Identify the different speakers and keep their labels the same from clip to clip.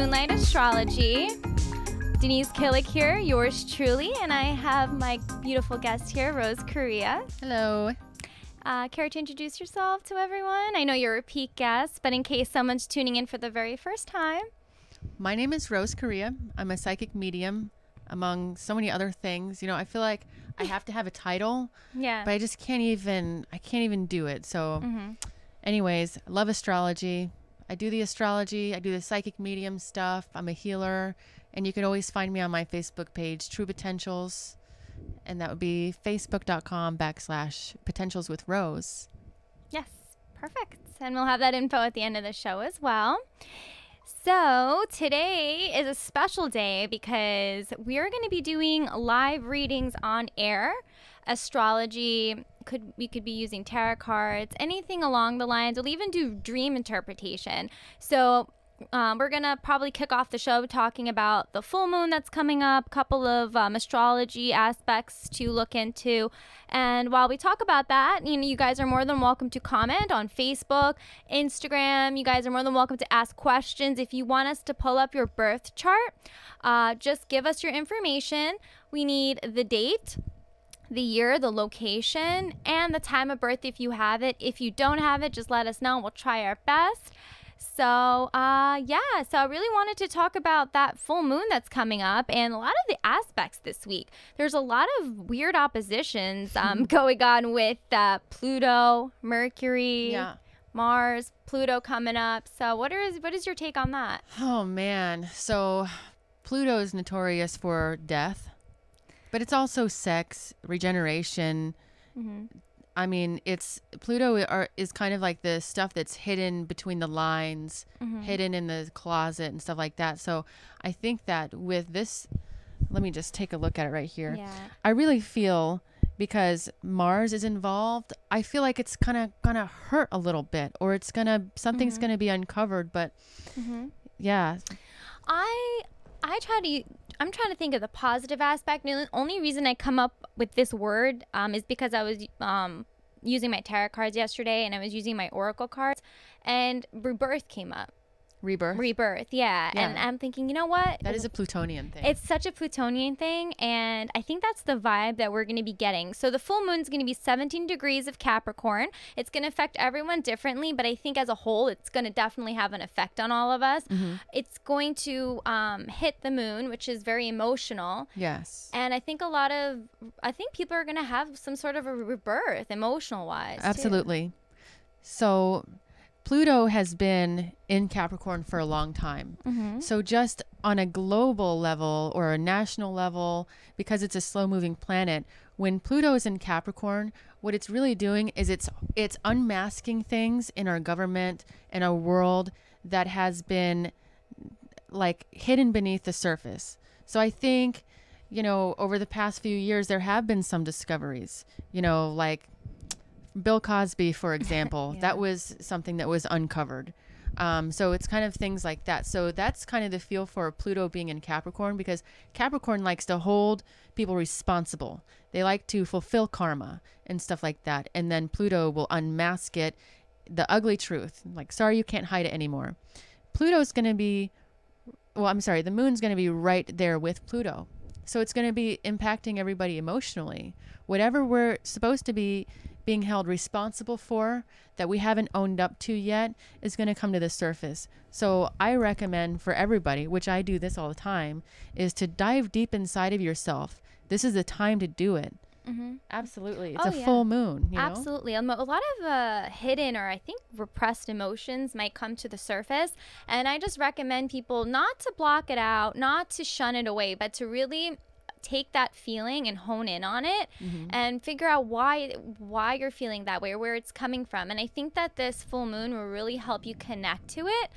Speaker 1: Moonlight Astrology. Deniz Kilic here, yours truly, and I have my beautiful guest here, Rose Correa.
Speaker 2: Hello.
Speaker 1: Care to introduce yourself to everyone? I know you're a repeat guest, but in case someone's tuning in for the very first time.
Speaker 2: My name is Rose Correa. I'm a psychic medium, among so many other things. You know, I feel like I have to have a title,
Speaker 1: Yeah.
Speaker 2: but I just can't even do it. So anyways, I love astrology. I do the astrology. I do the psychic medium stuff. I'm a healer. And you can always find me on my Facebook page, True Potentials. And that would be facebook.com/potentialswithrose.
Speaker 1: Yes, perfect. And we'll have that info at the end of the show as well. So today is a special day because we're going to be doing live readings on air. Astrology, we could be using tarot cards, anything along the lines. We'll even do dream interpretation. So we're going to probably kick off the show talking about the full moon that's coming up, a couple of astrology aspects to look into. And while we talk about that, you guys are more than welcome to comment on Facebook, Instagram. You guys are more than welcome to ask questions. If you want us to pull up your birth chart, just give us your information. We need the date, the year, the location, and the time of birth if you have it. If you don't have it, just let us know and we'll try our best. So, so I really wanted to talk about that full moon that's coming up and a lot of the aspects this week. There's a lot of weird oppositions going on with Pluto, Mercury, Mars, Pluto coming up. So what is your take on that?
Speaker 2: Oh, man. So Pluto is notorious for death, but it's also sex, regeneration. I mean, Pluto is kind of like the stuff that's hidden between the lines, hidden in the closet and stuff like that. So I think that with this, let me just take a look at it right here.
Speaker 1: Yeah.
Speaker 2: I really feel because Mars is involved, I feel like it's kind of gonna hurt a little bit, or something's gonna be uncovered. But yeah, I'm trying to think of the positive aspect. The only reason I come up with this word is because I was using my tarot cards yesterday and I was using my oracle cards and rebirth came up. Rebirth, yeah. And I'm thinking, you know what? That is a Plutonian thing.
Speaker 1: It's such a Plutonian thing, and I think that's the vibe that we're going to be getting. So the full moon's going to be 17 degrees of Capricorn. It's going to affect everyone differently, but I think as a whole, it's going to definitely have an effect on all of us. It's going to hit the moon, which is very emotional.
Speaker 2: Yes.
Speaker 1: And I think people are going to have some sort of a rebirth, emotional-wise.
Speaker 2: Absolutely.
Speaker 1: Too.
Speaker 2: So Pluto has been in Capricorn for a long time. So just on a global level or a national level, because it's a slow moving planet, when Pluto is in Capricorn, what it's really doing is it's unmasking things in our government and our world that has been like hidden beneath the surface. So I think, over the past few years, there have been some discoveries, like Bill Cosby, for example. That was something that was uncovered. So it's kind of things like that. So that's kind of the feel for Pluto being in Capricorn, because Capricorn likes to hold people responsible. They like to fulfill karma and stuff like that. And then Pluto will unmask it, the ugly truth. Like, sorry, you can't hide it anymore. The moon's going to be right there with Pluto. So it's going to be impacting everybody emotionally. Whatever we're supposed to be being held responsible for that we haven't owned up to yet is going to come to the surface. So I recommend for everybody, which I do this all the time, is to dive deep inside of yourself. This is the time to do it. Absolutely. It's a full moon.
Speaker 1: Absolutely. A lot of hidden or I think repressed emotions might come to the surface. And I just recommend people not to block it out, not to shun it away, but to really take that feeling and hone in on it and figure out why you're feeling that way or where it's coming from. And I think that this full moon will really help you connect to it.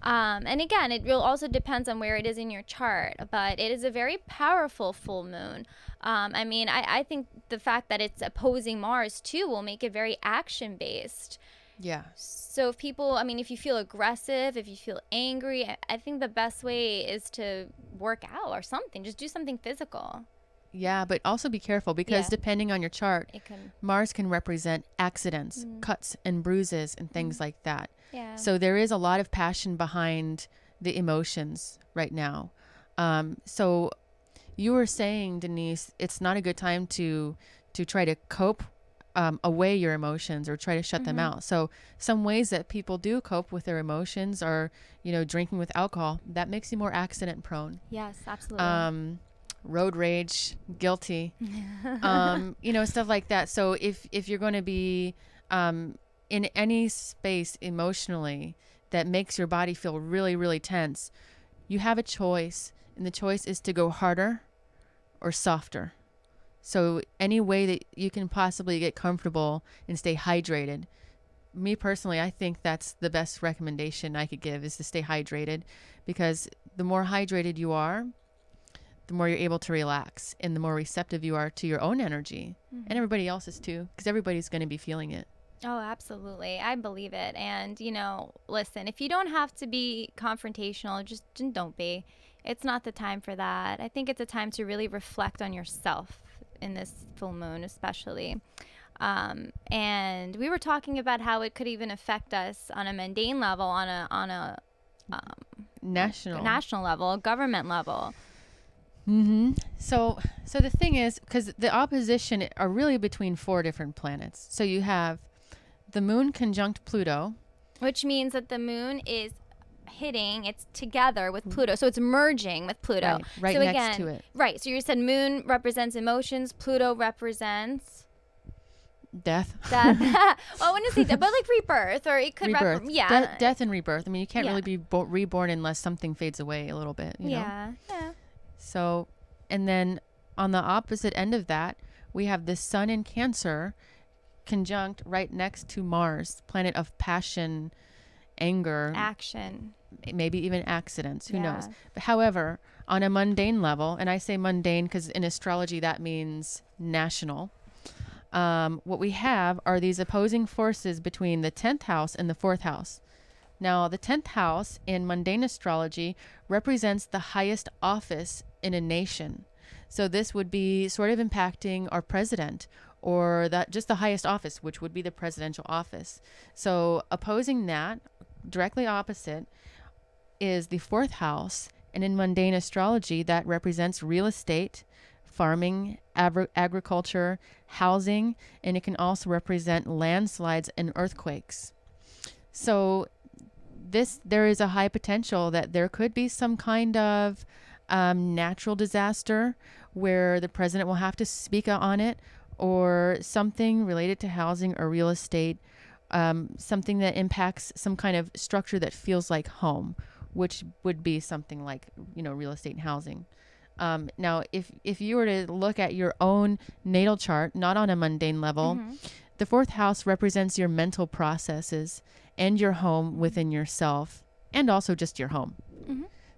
Speaker 1: And again, it will also depends on where it is in your chart, but it is a very powerful full moon. I think the fact that it's opposing Mars too will make it very action based.
Speaker 2: Yeah.
Speaker 1: So if you feel aggressive, if you feel angry, I think the best way is to work out or something. Just do something physical.
Speaker 2: Yeah, but also be careful because depending on your chart, Mars can represent accidents, cuts and bruises and things like that.
Speaker 1: Yeah.
Speaker 2: So there is a lot of passion behind the emotions right now. So you were saying, Denise, it's not a good time to try to cope away your emotions or try to shut them out. So some ways that people do cope with their emotions are, drinking with alcohol. That makes you more accident prone.
Speaker 1: Yes, absolutely.
Speaker 2: Road rage, guilty, stuff like that. So if you're going to be in any space emotionally that makes your body feel really, really tense, you have a choice, and the choice is to go harder or softer. So any way that you can possibly get comfortable and stay hydrated. Me personally, I think that's the best recommendation I could give, is to stay hydrated, because the more hydrated you are, the more you're able to relax, and the more receptive you are to your own energy and everybody else's too, because everybody's going to be feeling it.
Speaker 1: Oh, absolutely. I believe it. And, listen, if you don't have to be confrontational, just don't be. It's not the time for that. I think it's a time to really reflect on yourself in this full moon, especially. And we were talking about how it could even affect us on a mundane level, on a national level, government level.
Speaker 2: So the thing is, because the opposition are really between 4 different planets. So you have the moon conjunct Pluto,
Speaker 1: which means that the moon is it's together with Pluto, so it's merging with Pluto,
Speaker 2: right
Speaker 1: so
Speaker 2: next to it.
Speaker 1: Right. So you said moon represents emotions, Pluto represents
Speaker 2: death.
Speaker 1: Well, I wouldn't say death, but like rebirth, or it could
Speaker 2: rebirth. Death and rebirth. I mean, you can't really be reborn unless something fades away a little bit. You know?
Speaker 1: Yeah.
Speaker 2: So, and then on the opposite end of that, we have the sun in Cancer conjunct right next to Mars, planet of passion, anger,
Speaker 1: action,
Speaker 2: maybe even accidents, who knows. But however, on a mundane level, and I say mundane because in astrology that means national, what we have are these opposing forces between the 10th house and the 4th house. Now, the 10th house in mundane astrology represents the highest office in a nation. So this would be sort of impacting our president, or that just the highest office, which would be the presidential office. So opposing that, directly opposite, is the 4th house. And in mundane astrology, that represents real estate, farming, agriculture, housing, and it can also represent landslides and earthquakes. So there is a high potential that there could be some kind of natural disaster where the president will have to speak on it, or something related to housing or real estate, something that impacts some kind of structure that feels like home, which would be something like, real estate and housing. Now, if you were to look at your own natal chart, not on a mundane level, the 4th house represents your mental processes and your home within yourself, and also just your home.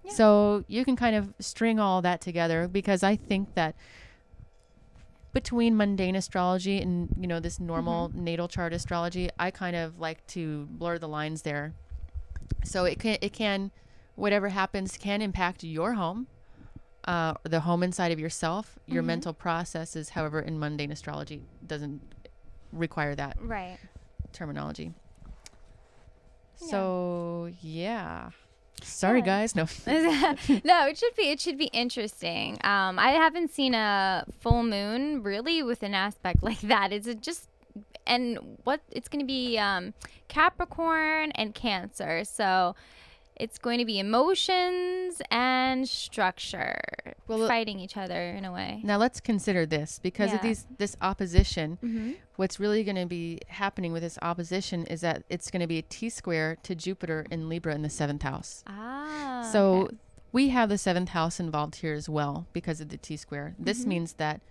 Speaker 2: Yeah. So you can kind of string all that together, because I think that between mundane astrology and, this normal natal chart astrology, I kind of like to blur the lines there. So it can, whatever happens can impact your home, the home inside of yourself, your mental processes. However, in mundane astrology, doesn't require that terminology. So, sorry guys. No.
Speaker 1: No, it should be interesting. I haven't seen a full moon really with an aspect like that. Is it just, and what it's going to be Capricorn and Cancer. So it's going to be emotions and structure fighting each other in a way.
Speaker 2: Now let's consider this, because of this opposition. What's really going to be happening with this opposition is that it's going to be a T-square to Jupiter in Libra in the 7th house. So we have the 7th house involved here as well because of the T-square. This means that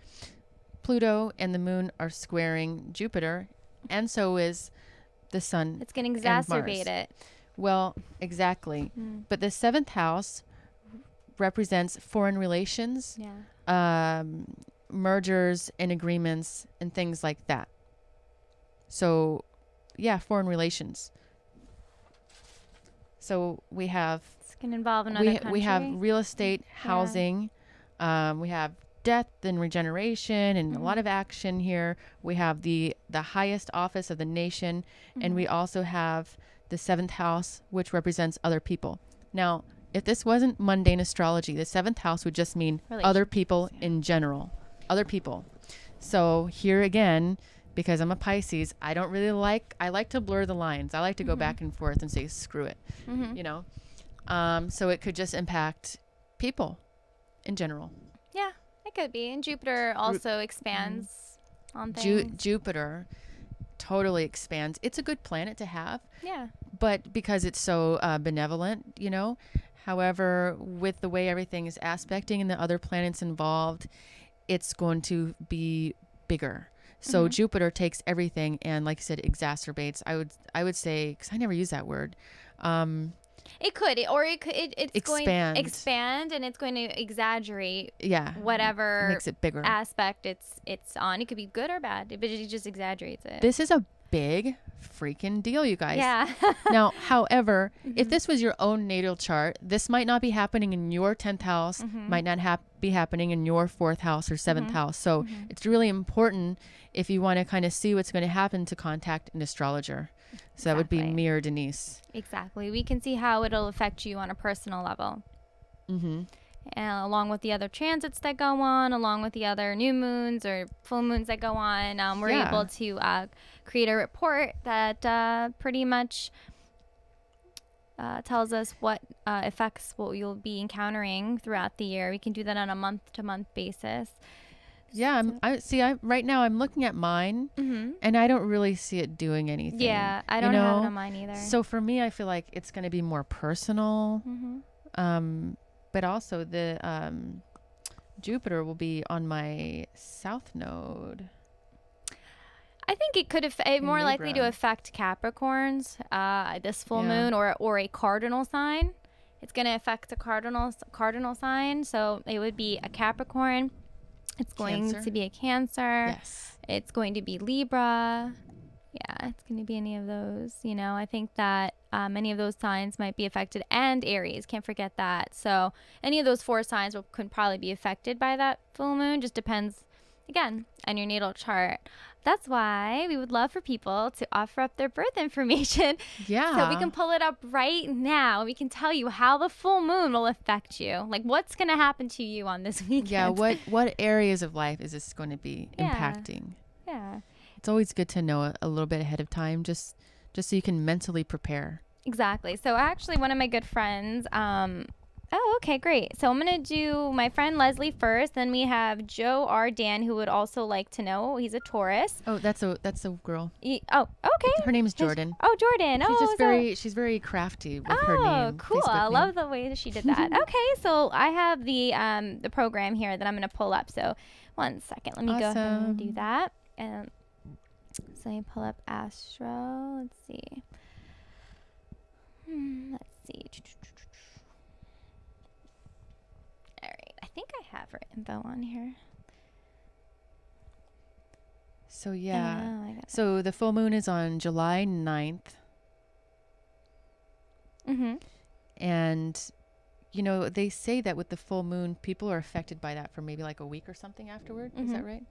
Speaker 2: Pluto and the moon are squaring Jupiter, and so is the sun.
Speaker 1: It's going to exacerbate it.
Speaker 2: Well, exactly. But the 7th house represents foreign relations, mergers and agreements and things like that. So, foreign relations. So we have...
Speaker 1: It's going to involve another country.
Speaker 2: We have real estate, housing. We have death and regeneration and a lot of action here. We have the highest office of the nation. And we also have the 7th house, which represents other people. Now, if this wasn't mundane astrology, the 7th house would just mean other people in general, other people. So here again, because I'm a Pisces, I like to blur the lines. I like to go back and forth and say, screw it, you know? So it could just impact people in general.
Speaker 1: Yeah, it could be. And Jupiter also expands on things.
Speaker 2: Jupiter totally expands. It's a good planet to have.
Speaker 1: Yeah.
Speaker 2: But because it's so benevolent, you know. However, with the way everything is aspecting and the other planets involved, it's going to be bigger. So Jupiter takes everything and, like you said, exacerbates. I would say, because I never use that word.
Speaker 1: It's going to expand, and it's going to exaggerate.
Speaker 2: Yeah,
Speaker 1: whatever
Speaker 2: makes it bigger
Speaker 1: aspect it's on. It could be good or bad, but it just exaggerates it.
Speaker 2: This is a big freaking deal, you guys.
Speaker 1: Yeah.
Speaker 2: Now, however, if this was your own natal chart, this might not be happening in your 10th house, might not be happening in your 4th house or 7th house. So it's really important, if you want to kind of see what's going to happen, to contact an astrologer. So that would be me or Denise.
Speaker 1: Exactly. We can see how it'll affect you on a personal level. Along with the other transits that go on, along with the other new moons or full moons that go on, we're able to create a report that pretty much tells us what effects what you'll be encountering throughout the year. We can do that on a month-to-month basis.
Speaker 2: Yeah, right now I'm looking at mine, and I don't really see it doing anything.
Speaker 1: Yeah, I don't have it on mine either.
Speaker 2: So for me, I feel like it's going to be more personal. But also the Jupiter will be on my south node.
Speaker 1: I think it could more likely to affect Capricorns, this full moon, or a cardinal sign. It's going to affect the cardinal sign, so it would be a Capricorn. It's going to be a Cancer.
Speaker 2: Yes.
Speaker 1: It's going to be Libra. Yeah, it's going to be any of those. You know, I think that many of those signs might be affected, and Aries, can't forget that. So any of those 4 signs could probably be affected by that full moon. Just depends, again, on your natal chart. That's why we would love for people to offer up their birth information.
Speaker 2: Yeah.
Speaker 1: So we can pull it up right now. We can tell you how the full moon will affect you. Like, what's going to happen to you on this weekend.
Speaker 2: Yeah, what areas of life is this going to be impacting?
Speaker 1: Yeah.
Speaker 2: It's always good to know a little bit ahead of time, just so you can mentally prepare.
Speaker 1: Exactly. So actually, one of my good friends, oh, okay, great. So I'm going to do my friend Leslie first. Then we have Joe R. Dan, who would also like to know. He's a Taurus.
Speaker 2: Oh, that's a girl.
Speaker 1: Oh, okay.
Speaker 2: Her name is Jordan.
Speaker 1: Oh, Jordan.
Speaker 2: She's very crafty with her name.
Speaker 1: Oh, cool. I love the way that she did that. Okay, so I have the program here that I'm going to pull up. So 1 second. Let me go ahead and do that. And so let me pull up Astro. Let's see. All right. I think I have her info on here.
Speaker 2: So, so the full moon is on July 9th. And, you know, they say that with the full moon, people are affected by that for maybe like a week or something afterward. Is that right?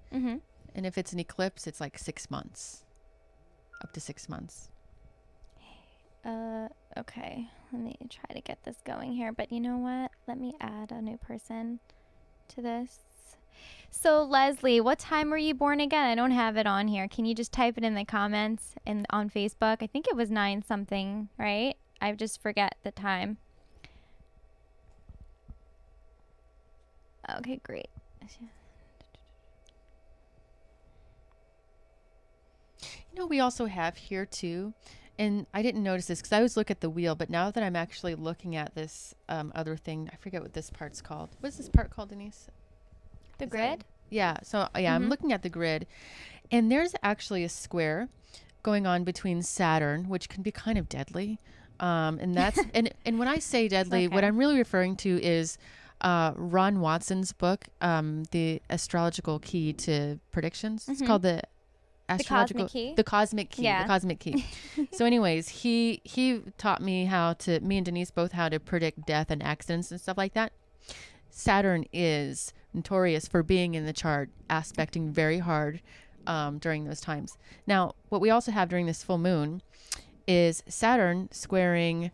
Speaker 2: And if it's an eclipse, it's like 6 months. Up to 6 months.
Speaker 1: Okay. Let me try to get this going here. But you know what? Let me add a new person to this. So, Leslie, what time were you born again? I don't have it on here. Can you just type it in the comments on Facebook? I think it was 9 something, right? I just forget the time. Okay, great.
Speaker 2: You know, we also have here too, and I didn't notice this because I always look at the wheel, but now that I'm actually looking at this other thing, I forget what this part's called. What's this part called, Denise?
Speaker 1: The grid?
Speaker 2: Yeah. So, I'm looking at the grid, and there's actually a square going on between Saturn, which can be kind of deadly. And that's, and when I say deadly, what I'm really referring to is Ron Watson's book, The Astrological Key to Predictions. It's called the Cosmic Key. The Cosmic Key. So anyways, he taught me me and Denise both how to predict death and accidents and stuff like that. Saturn is notorious for being in the chart, aspecting very hard during those times. Now, what we also have during this full moon is Saturn squaring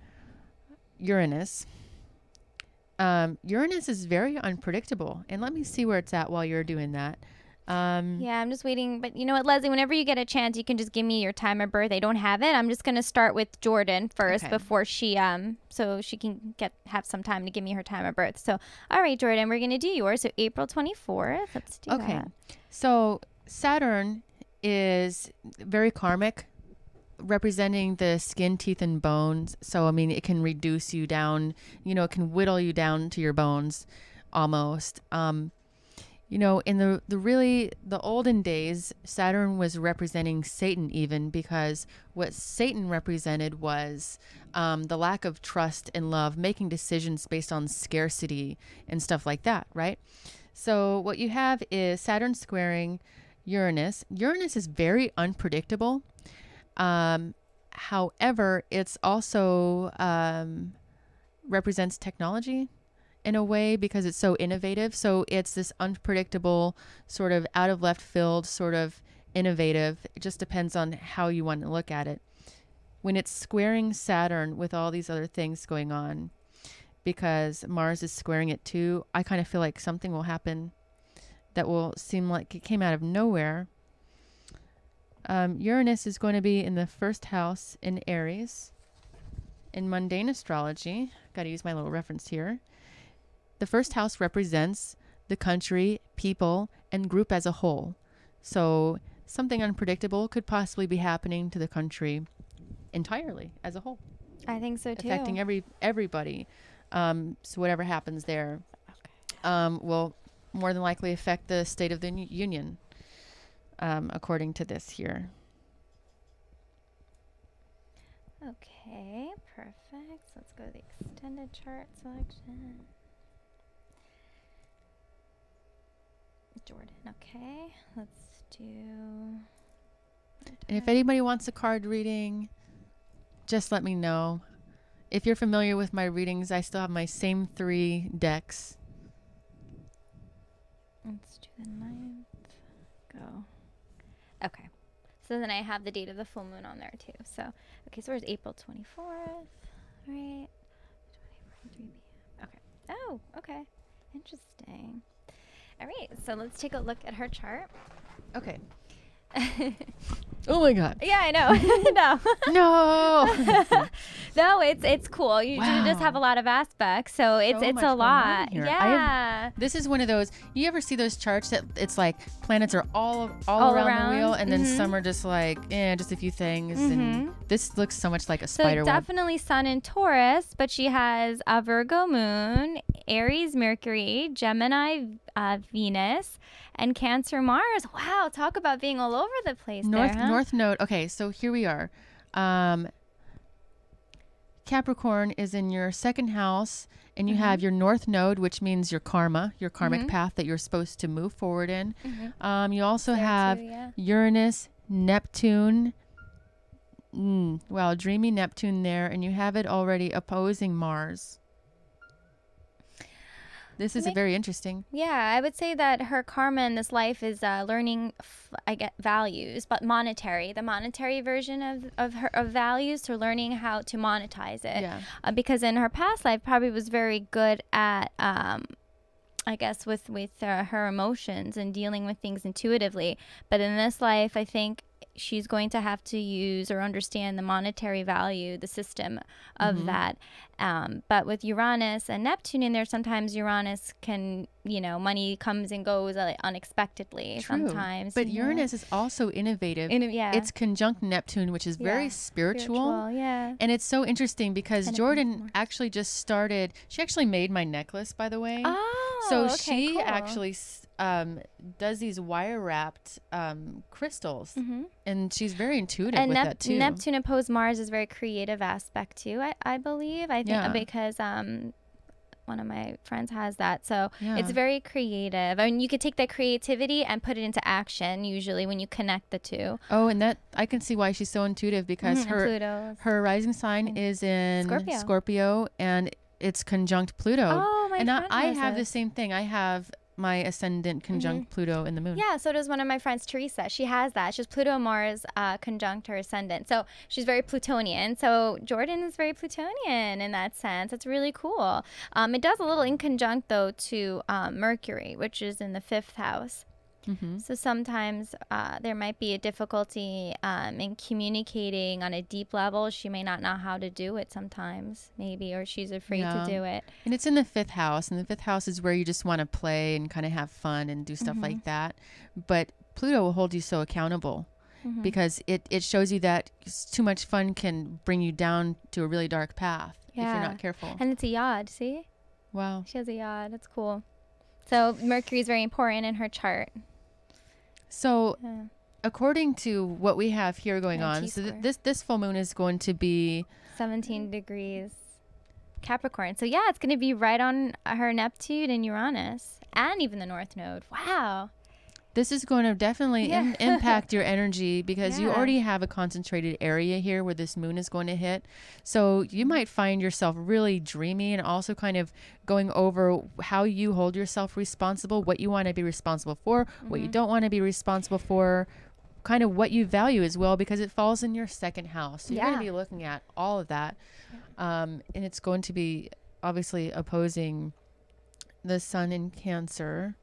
Speaker 2: Uranus. Uranus is very unpredictable. And let me see where it's at while you're doing that.
Speaker 1: Yeah, I'm just waiting. But you know what, Leslie, whenever you get a chance, you can just give me your time of birth. I don't have it. I'm just going to start with Jordan first before she, so she can have some time to give me her time of birth. So, all right, Jordan, we're going to do yours. So April 24th. Let's do that. Okay.
Speaker 2: So Saturn is very karmic, representing the skin, teeth, and bones. So, I mean, it can reduce you down, it can whittle you down to your bones almost. In the olden days, Saturn was representing Satan even, because what Satan represented was the lack of trust and love, making decisions based on scarcity and stuff like that, right? So what you have is Saturn squaring Uranus. Uranus is very unpredictable. However, it's also represents technology in a way, because it's so innovative. So it's this unpredictable, sort of out of left field, sort of innovative. It just depends on how you want to look at it. When it's squaring Saturn with all these other things going on, because Mars is squaring it too, I kind of feel like something will happen that will seem like it came out of nowhere. Uranus is going to be in the first house in Aries. In mundane astrology, got to use my little reference here. The first house represents the country, people, and group as a whole. So something unpredictable could possibly be happening to the country entirely as a whole.
Speaker 1: I think so too.
Speaker 2: Affecting everybody. So whatever happens there will more than likely affect the state of the union, according to this here.
Speaker 1: Okay, perfect. So let's go to the extended chart selection. Jordan, okay. Let's do...
Speaker 2: And if anybody wants a card reading, just let me know. If you're familiar with my readings, I still have my same 3 decks.
Speaker 1: Let's do the 9th. Go. Okay. So then I have the date of the full moon on there too. So, okay, so where's April 24th? All right. 24, 3 p.m. Okay. Oh, okay. Interesting. All right, so let's take a look at her chart.
Speaker 2: Okay. Oh my God.
Speaker 1: Yeah, I know.
Speaker 2: No.
Speaker 1: No, it's cool. You just have a lot of aspects, so it's a lot. Yeah.
Speaker 2: This is one of those. You ever see those charts that it's like planets are all around the wheel, and then some are just like just a few things. And this looks so much like a spider web.
Speaker 1: Definitely Sun in Taurus, but she has a Virgo moon, Aries Mercury, Gemini Venus, and Cancer Mars. Wow, talk about being all over the place.
Speaker 2: North Node. Okay, so here we are. Capricorn is in your second house, and you have your North Node, which means your karma, your karmic path that you're supposed to move forward in. You also have Uranus, Neptune. Wow, dreamy Neptune there, and you have it already opposing Mars. This is very interesting.
Speaker 1: Yeah, I would say that her karma in this life is learning, values, but monetary. The monetary version of values, so learning how to monetize it. Yeah. Because in her past life, probably was very good at, I guess, with her emotions and dealing with things intuitively. But in this life, I think she's going to have to use or understand the monetary value, the system of that. But with Uranus and Neptune in there, sometimes Uranus can, money comes and goes unexpectedly. True. Sometimes.
Speaker 2: But Uranus is also innovative. It's conjunct Neptune, which is very spiritual. Yeah. And it's so interesting because Jordan actually just started, she actually made my necklace, by the way.
Speaker 1: Oh,
Speaker 2: so she actually does these wire wrapped crystals, and she's very intuitive with that too.
Speaker 1: Neptune opposed Mars is very creative aspect too. I believe. I think because one of my friends has that, so it's very creative. I mean, you could take that creativity and put it into action. Usually, when you connect the two.
Speaker 2: Oh, and that I can see why she's so intuitive because her rising sign is in Scorpio, and it's conjunct Pluto.
Speaker 1: Oh, my
Speaker 2: and
Speaker 1: friend
Speaker 2: I have the same thing. I have my ascendant conjunct Pluto in the moon.
Speaker 1: Yeah, so does one of my friends, Teresa. She has that. She has Pluto and Mars conjunct her ascendant. So she's very Plutonian. So Jordan is very Plutonian in that sense. It's really cool. It does a little in conjunct, though, to Mercury, which is in the 5th house. So sometimes there might be a difficulty in communicating on a deep level. She may not know how to do it sometimes, maybe, or she's afraid to do it.
Speaker 2: And it's in the 5th house. And the 5th house is where you just want to play and kind of have fun and do stuff like that. But Pluto will hold you so accountable because it shows you that too much fun can bring you down to a really dark path if you're not careful.
Speaker 1: And it's a yod, see?
Speaker 2: Wow.
Speaker 1: She has a yod. That's cool. So Mercury is very important in her chart.
Speaker 2: So according to what we have here going on, so this full moon is going to be
Speaker 1: 17 degrees Capricorn. So yeah, it's going to be right on her Neptune and Uranus and even the North Node. Wow.
Speaker 2: This is going to definitely impact your energy because you already have a concentrated area here where this moon is going to hit. So you might find yourself really dreamy and also kind of going over how you hold yourself responsible, what you want to be responsible for, what you don't want to be responsible for, kind of what you value as well, because it falls in your 2nd house. So you're going to be looking at all of that. And it's going to be obviously opposing the sun in Cancer.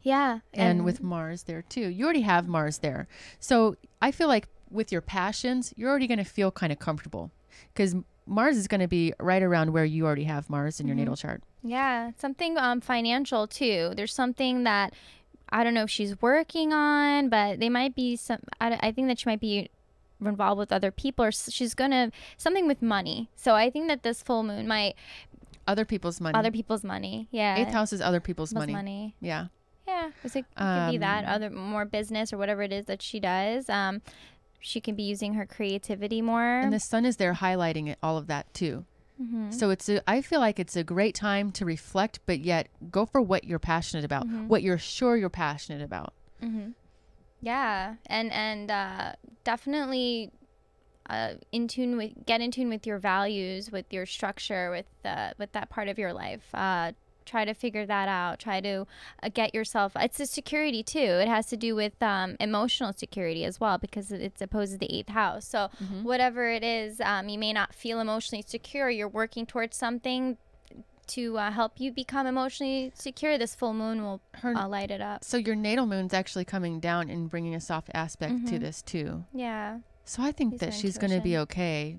Speaker 1: Yeah.
Speaker 2: And with Mars there too. You already have Mars there. So I feel like with your passions, you're already going to feel kind of comfortable because Mars is going to be right around where you already have Mars in your natal chart.
Speaker 1: Yeah. Something financial too. There's something that I don't know if she's working on, but they might be I think that she might be involved with other people, or she's going to something with money. So I think that this full moon might.
Speaker 2: Other people's money.
Speaker 1: Yeah.
Speaker 2: 8th house is other people's money. Yeah.
Speaker 1: Yeah, it could be that more business or whatever it is that she does. She can be using her creativity more.
Speaker 2: And the sun is there highlighting all of that too. So I feel like it's a great time to reflect, but yet go for what you're passionate about, what you're sure you're passionate about.
Speaker 1: Yeah, and definitely get in tune with your values, with your structure, with that part of your life. Try to figure that out. Try to get yourself. It's a security too. It has to do with emotional security as well because it's opposed to the 8th house. So whatever it is, you may not feel emotionally secure. You're working towards something to help you become emotionally secure. This full moon will light it up.
Speaker 2: So your natal moon's actually coming down and bringing a soft aspect to this too.
Speaker 1: Yeah.
Speaker 2: So I think that she's going to be okay.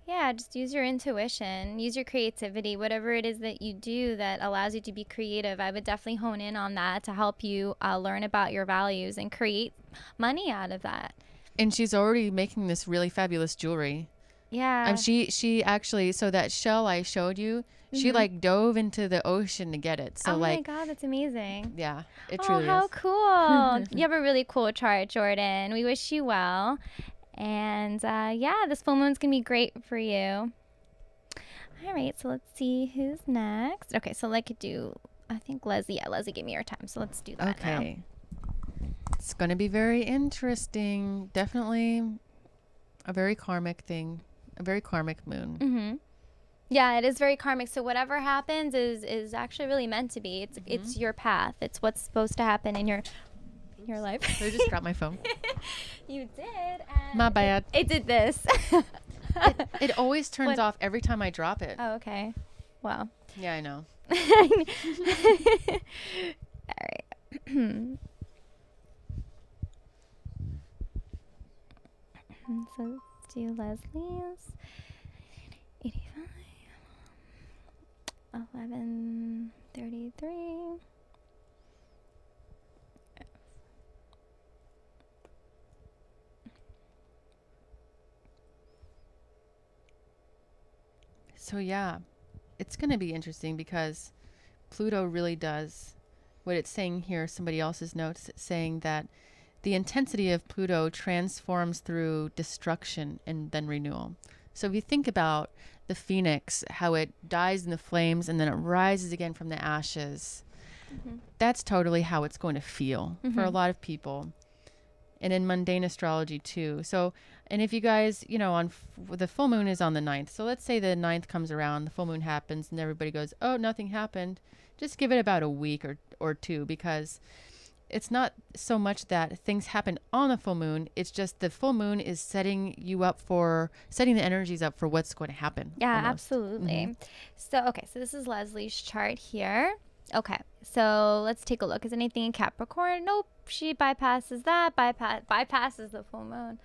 Speaker 1: Yeah, just use your intuition, use your creativity, whatever it is that you do that allows you to be creative. I would definitely hone in on that to help you learn about your values and create money out of that.
Speaker 2: And she's already making this really fabulous jewelry.
Speaker 1: Yeah.
Speaker 2: She actually, so that shell I showed you, she like dove into the ocean to get it. So
Speaker 1: oh my God, that's amazing.
Speaker 2: Yeah, it truly is.
Speaker 1: Oh, how cool. You have a really cool chart, Jordan. We wish you well. And yeah, this full moon's going to be great for you. All right, so let's see who's next. Okay, so I could do, I think Leslie. Yeah, Leslie gave me her time, so let's do that now.
Speaker 2: Okay. It's going to be very interesting. Definitely a very karmic thing, a very karmic moon.
Speaker 1: Yeah, it is very karmic. So whatever happens is actually really meant to be. It's your path. It's what's supposed to happen in your life.
Speaker 2: I just dropped my phone.
Speaker 1: You did.
Speaker 2: My bad.
Speaker 1: It did this.
Speaker 2: it always turns off every time I drop it.
Speaker 1: Oh, okay. Wow.
Speaker 2: Yeah, I know.
Speaker 1: All right. So let's do Leslie's. 85. 11:33.
Speaker 2: So yeah, it's going to be interesting because Pluto really does what it's saying here. Somebody else's notes saying that the intensity of Pluto transforms through destruction and then renewal. So if you think about the phoenix, how it dies in the flames and then it rises again from the ashes, that's totally how it's going to feel for a lot of people. And in mundane astrology too. So, and if you guys, the full moon is on the 9th. So let's say the 9th comes around, the full moon happens and everybody goes, oh, nothing happened. just give it about a week or two, because it's not so much that things happen on the full moon. It's just the full moon is setting the energies up for what's going to happen.
Speaker 1: Yeah,
Speaker 2: almost.
Speaker 1: absolutely. So, okay. So this is Leslie's chart here. Okay. So let's take a look. Is anything in Capricorn? Nope. She bypasses that, bypasses the full moon.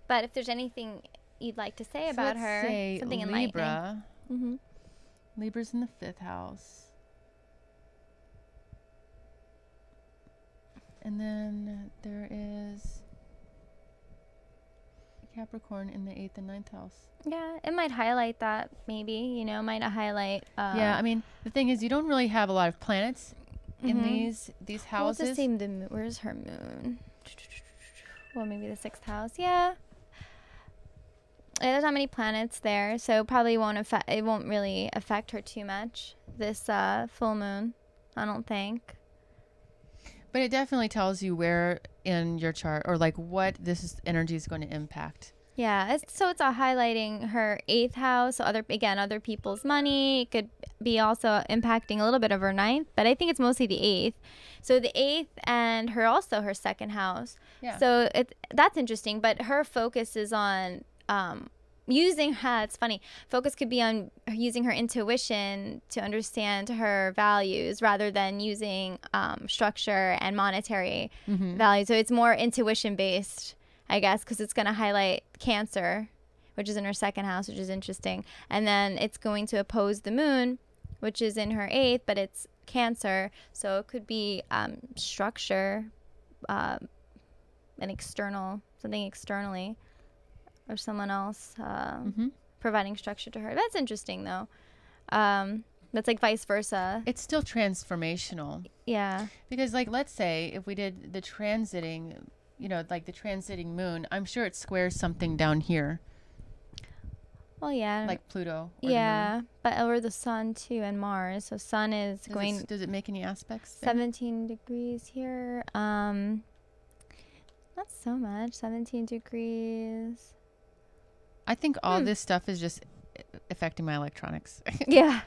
Speaker 1: But if there's anything you'd like to say about her, something enlightening.
Speaker 2: Libra. Libra's in the 5th house. And then there is Capricorn in the 8th and 9th house.
Speaker 1: Yeah, it might highlight that, maybe, you know, might highlight.
Speaker 2: Yeah, I mean, the thing is, you don't really have a lot of planets in these houses.
Speaker 1: Well, it's the same. Where's her moon? Well, maybe the 6th house. Yeah. There's not many planets there, so probably it won't really affect her too much, this full moon, I don't think.
Speaker 2: But it definitely tells you where in your chart, or like what this energy is going to impact.
Speaker 1: Yeah, so it's highlighting her 8th house, so other people's money. It could be also impacting a little bit of her 9th, but I think it's mostly the 8th. So the 8th and her 2nd house. Yeah. So that's interesting, but her focus is on it's funny. Focus could be on using her intuition to understand her values rather than using structure and monetary value. So it's more intuition based, I guess, because it's going to highlight Cancer, which is in her 2nd house, which is interesting. And then it's going to oppose the moon, which is in her 8th, but it's Cancer. So it could be structure, something externally. Or someone else providing structure to her. That's interesting, though. That's like vice versa.
Speaker 2: It's still transformational.
Speaker 1: Yeah.
Speaker 2: Because, like, let's say if we did the transiting, like the transiting moon, I'm sure it squares something down here.
Speaker 1: Well, yeah.
Speaker 2: Like Pluto.
Speaker 1: Yeah, or the sun, too, and Mars. So sun is
Speaker 2: Does it make any aspects?
Speaker 1: 17 degrees here. Not so much. 17 degrees.
Speaker 2: I think all this stuff is just affecting my electronics.
Speaker 1: Yeah.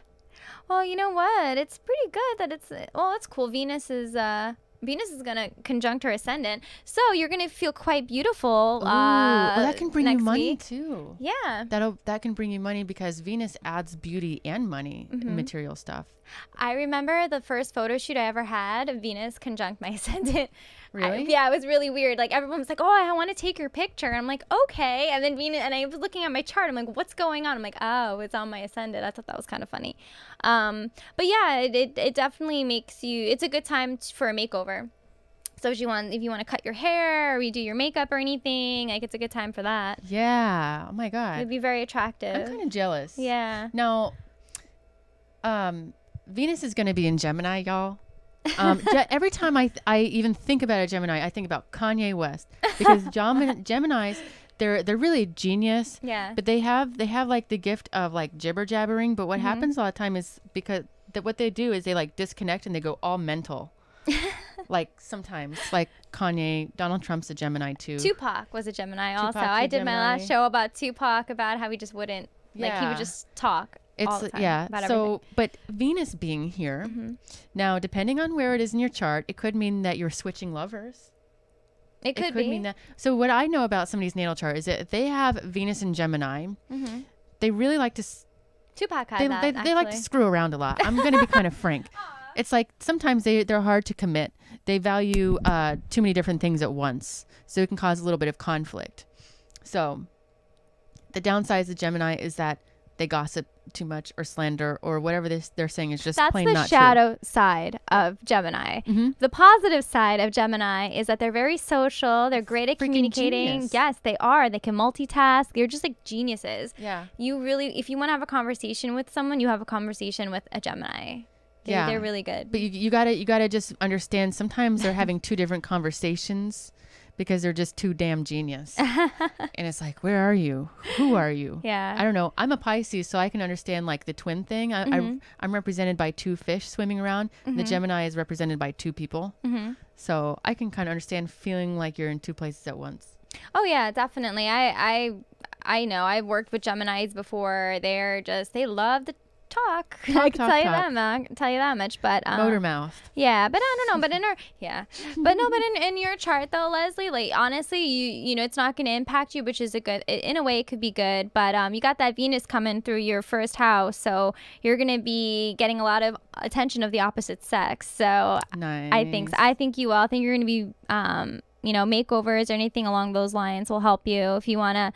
Speaker 1: Well, you know what? It's pretty good that it's cool. Venus is going to conjunct her ascendant. So you're going to feel quite beautiful.
Speaker 2: Well, that can bring you money
Speaker 1: week.
Speaker 2: too.
Speaker 1: Yeah.
Speaker 2: That can bring you money because Venus adds beauty and money in material stuff.
Speaker 1: I remember the first photo shoot I ever had of Venus conjunct my ascendant.
Speaker 2: Really?
Speaker 1: Yeah, it was really weird. Like, everyone was like, "Oh, I want to take your picture." And I'm like, "Okay." And then Venus, and I was looking at my chart. I'm like, "What's going on?" I'm like, "Oh, it's on my ascendant." I thought that was kind of funny. But yeah, it definitely makes you. It's a good time for a makeover. So if you want to cut your hair or redo your makeup or anything, like, it's a good time for that.
Speaker 2: Yeah. Oh my God.
Speaker 1: It'd be very attractive.
Speaker 2: I'm kind of jealous.
Speaker 1: Yeah.
Speaker 2: Now, Venus is going to be in Gemini, y'all. Every time I even think about a Gemini, I think about Kanye West, because Geminis, they're really genius.
Speaker 1: Yeah.
Speaker 2: But they have like the gift of like jibber jabbering. But what happens a lot of time is because what they do is they like disconnect and they go all mental. Like sometimes, like Kanye, Donald Trump's a Gemini too.
Speaker 1: Tupac was a Gemini also. I did my last show about Tupac, about how he just wouldn't, like, he would just talk. All the time about everything.
Speaker 2: But Venus being here, now depending on where it is in your chart, it could mean that you're switching lovers.
Speaker 1: It could
Speaker 2: mean that. So what I know about somebody's natal chart is that if they have Venus in Gemini, they really like to.
Speaker 1: Tupac had that.
Speaker 2: They like to screw around a lot. I'm going to be kind of frank. It's like sometimes they're hard to commit. They value too many different things at once, so it can cause a little bit of conflict. So the downside of Gemini is that they gossip too much or slander or whatever they're saying is just plain not true.
Speaker 1: That's the shadow side of Gemini. The positive side of Gemini is that they're very social. They're great at communicating.
Speaker 2: Genius.
Speaker 1: Yes, they are. They can multitask. They're just like geniuses.
Speaker 2: Yeah.
Speaker 1: If you want to have a conversation with someone, you have a conversation with a Gemini. They're really good.
Speaker 2: But you gotta just understand sometimes they're having two different conversations because they're just too damn genius. And it's like, where are you? Who are you?
Speaker 1: Yeah.
Speaker 2: I don't know. I'm a Pisces, so I can understand like the twin thing. I'm represented by two fish swimming around. The Gemini is represented by two people. So I can kind of understand feeling like you're in two places at once.
Speaker 1: Oh yeah, definitely. I know. I've worked with Geminis before. They love talk. I can tell you that much. But
Speaker 2: motor mouth.
Speaker 1: Yeah, but I don't know. But in your chart though, Leslie, like honestly, you know it's not going to impact you, which is a good. In a way, it could be good. But you got that Venus coming through your first house, so you're going to be getting a lot of attention of the opposite sex. So
Speaker 2: nice.
Speaker 1: I think you will. I think you're going to be you know, makeovers or anything along those lines will help you. If you want to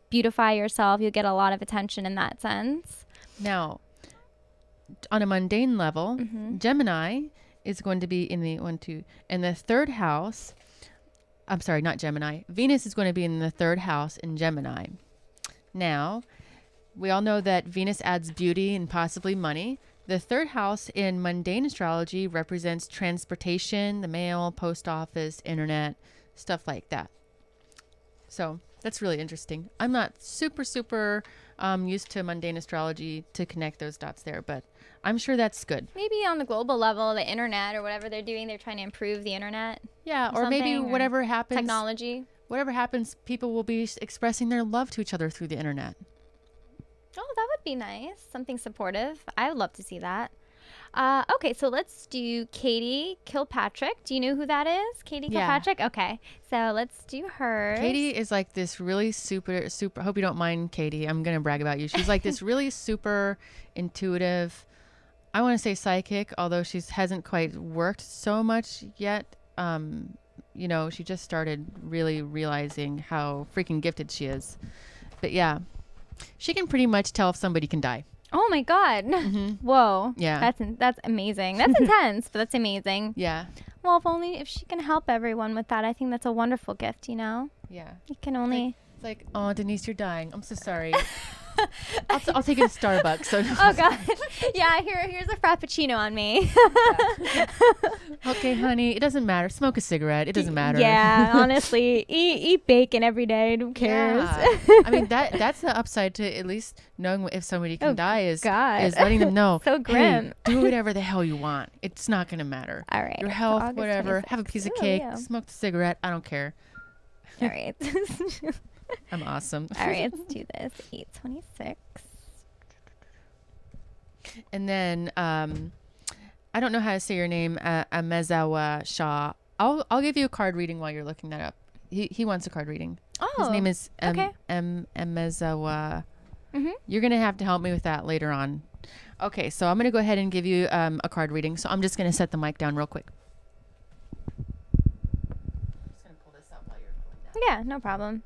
Speaker 1: beautify yourself, you'll get a lot of attention in that sense.
Speaker 2: Now, on a mundane level, Gemini is going to be in the third house. I'm sorry, not Gemini. Venus is going to be in the third house in Gemini. Now, we all know that Venus adds beauty and possibly money. The third house in mundane astrology represents transportation, the mail, post office, internet, stuff like that. So that's really interesting. I'm not super used to mundane astrology to connect those dots there, but I'm sure that's good.
Speaker 1: Maybe on the global level, the internet or whatever they're doing, they're trying to improve the internet.
Speaker 2: Yeah, or maybe whatever happens.
Speaker 1: Technology.
Speaker 2: Whatever happens, people will be expressing their love to each other through the internet.
Speaker 1: Oh, that would be nice. Something supportive. I would love to see that. Okay, so let's do Katie Kilpatrick. Do you know who that is? Katie Kilpatrick? Yeah. Okay, so let's do her.
Speaker 2: Katie is like this really super, hope you don't mind, Katie. I'm going to brag about you. She's like this really super intuitive, I want to say psychic, although she hasn't quite worked so much yet. You know, she just started really realizing how freaking gifted she is. But yeah. She can pretty much tell if somebody can die.
Speaker 1: Oh my God. Whoa.
Speaker 2: Yeah.
Speaker 1: That's amazing. That's intense, but that's amazing.
Speaker 2: Yeah.
Speaker 1: Well, if she can help everyone with that, I think that's a wonderful gift, you know?
Speaker 2: Yeah.
Speaker 1: You can only...
Speaker 2: It's like, oh, Denise, you're dying. I'm so sorry. I'll take it to Starbucks. So.
Speaker 1: Oh God. Yeah, here's a frappuccino on me.
Speaker 2: Okay, honey, it doesn't matter. Smoke a cigarette. It doesn't matter.
Speaker 1: Yeah, honestly, eat bacon every day. Who cares?
Speaker 2: Yeah. I mean, that's the upside to at least knowing if somebody can die is letting them know.
Speaker 1: So grim.
Speaker 2: Hey, do whatever the hell you want. It's not gonna matter.
Speaker 1: All right.
Speaker 2: Your health,
Speaker 1: August
Speaker 2: whatever.
Speaker 1: 26th.
Speaker 2: Have a piece of cake. Smoke the cigarette. I don't care.
Speaker 1: All right.
Speaker 2: I'm awesome.
Speaker 1: All right, let's do this. 826.
Speaker 2: And then I don't know how to say your name, Amezawa Shah. I'll give you a card reading while you're looking that up. He wants a card reading.
Speaker 1: Oh,
Speaker 2: his name is
Speaker 1: okay.
Speaker 2: Amezawa. You're gonna have to help me with that later on. Okay, so I'm gonna go ahead and give you a card reading. So I'm just gonna set the mic down real quick. I'm just gonna pull this up while you're pulling that.
Speaker 1: Yeah, no problem.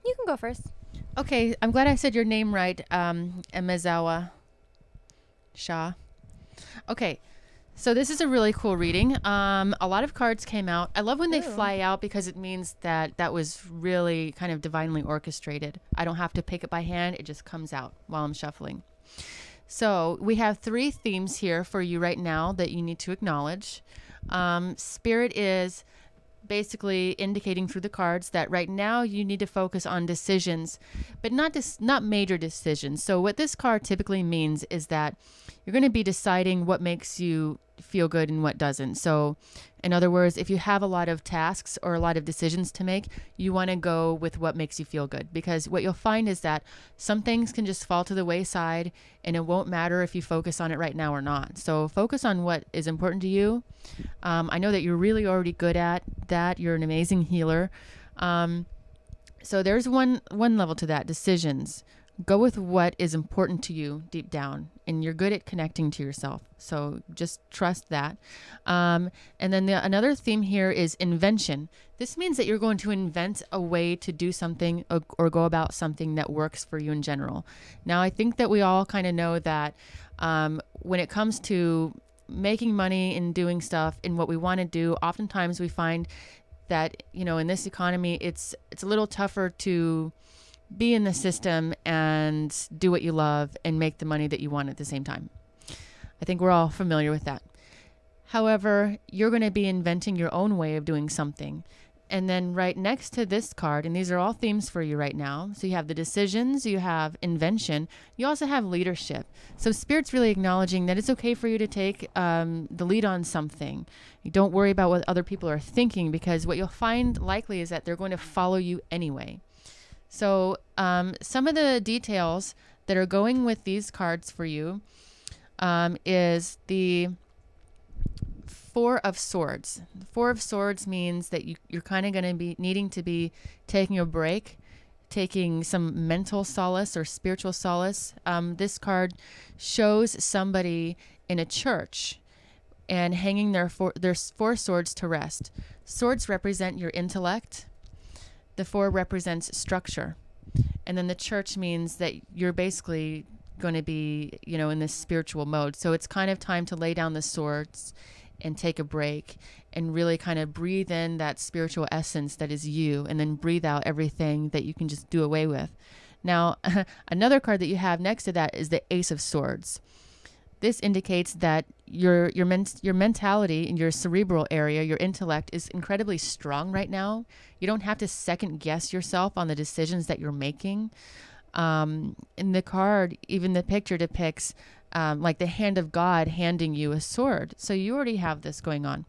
Speaker 1: You can go first.
Speaker 2: Okay, I'm glad I said your name right, Amezawa Shah. Okay, so this is a really cool reading. A lot of cards came out. I love when they fly out because it means that was really kind of divinely orchestrated. I don't have to pick it by hand. It just comes out while I'm shuffling. So we have 3 themes here for you right now that you need to acknowledge. Spirit is basically indicating through the cards that right now you need to focus on decisions, but not major decisions. So what this card typically means is that you're going to be deciding what makes you feel good and what doesn't. So in other words, if you have a lot of tasks or a lot of decisions to make, you want to go with what makes you feel good, because what you'll find is that some things can just fall to the wayside and it won't matter if you focus on it right now or not. So focus on what is important to you. I know that you're really already good at that. You're an amazing healer. So there's one level to that: decisions. Go with what is important to you deep down, and you're good at connecting to yourself. So just trust that. And then another theme here is invention. This means that you're going to invent a way to do something or go about something that works for you in general. Now, I think that we all kind of know that when it comes to making money and doing stuff and what we want to do, oftentimes we find that, in this economy, it's a little tougher to be in the system and do what you love and make the money that you want at the same time. I think we're all familiar with that. However, you're going to be inventing your own way of doing something. And then right next to this card, and these are all themes for you right now. So you have the decisions, you have invention, you also have leadership. So Spirit's really acknowledging that it's okay for you to take the lead on something. You don't worry about what other people are thinking, because what you'll find likely is that they're going to follow you anyway. So some of the details that are going with these cards for you is the Four of Swords. The Four of Swords means that you're kind of going to be needing to be taking a break, taking some mental solace or spiritual solace. This card shows somebody in a church and hanging their four swords to rest. Swords represent your intellect. The four represents structure. And then the church means that you're basically going to be, in this spiritual mode. So it's kind of time to lay down the swords and take a break and really kind of breathe in that spiritual essence that is you, and then breathe out everything that you can just do away with. Now, another card that you have next to that is the Ace of Swords. This indicates that your mentality in your cerebral area, your intellect, is incredibly strong right now. You don't have to second guess yourself on the decisions that you're making. In the card, even the picture depicts like the hand of God handing you a sword. So you already have this going on.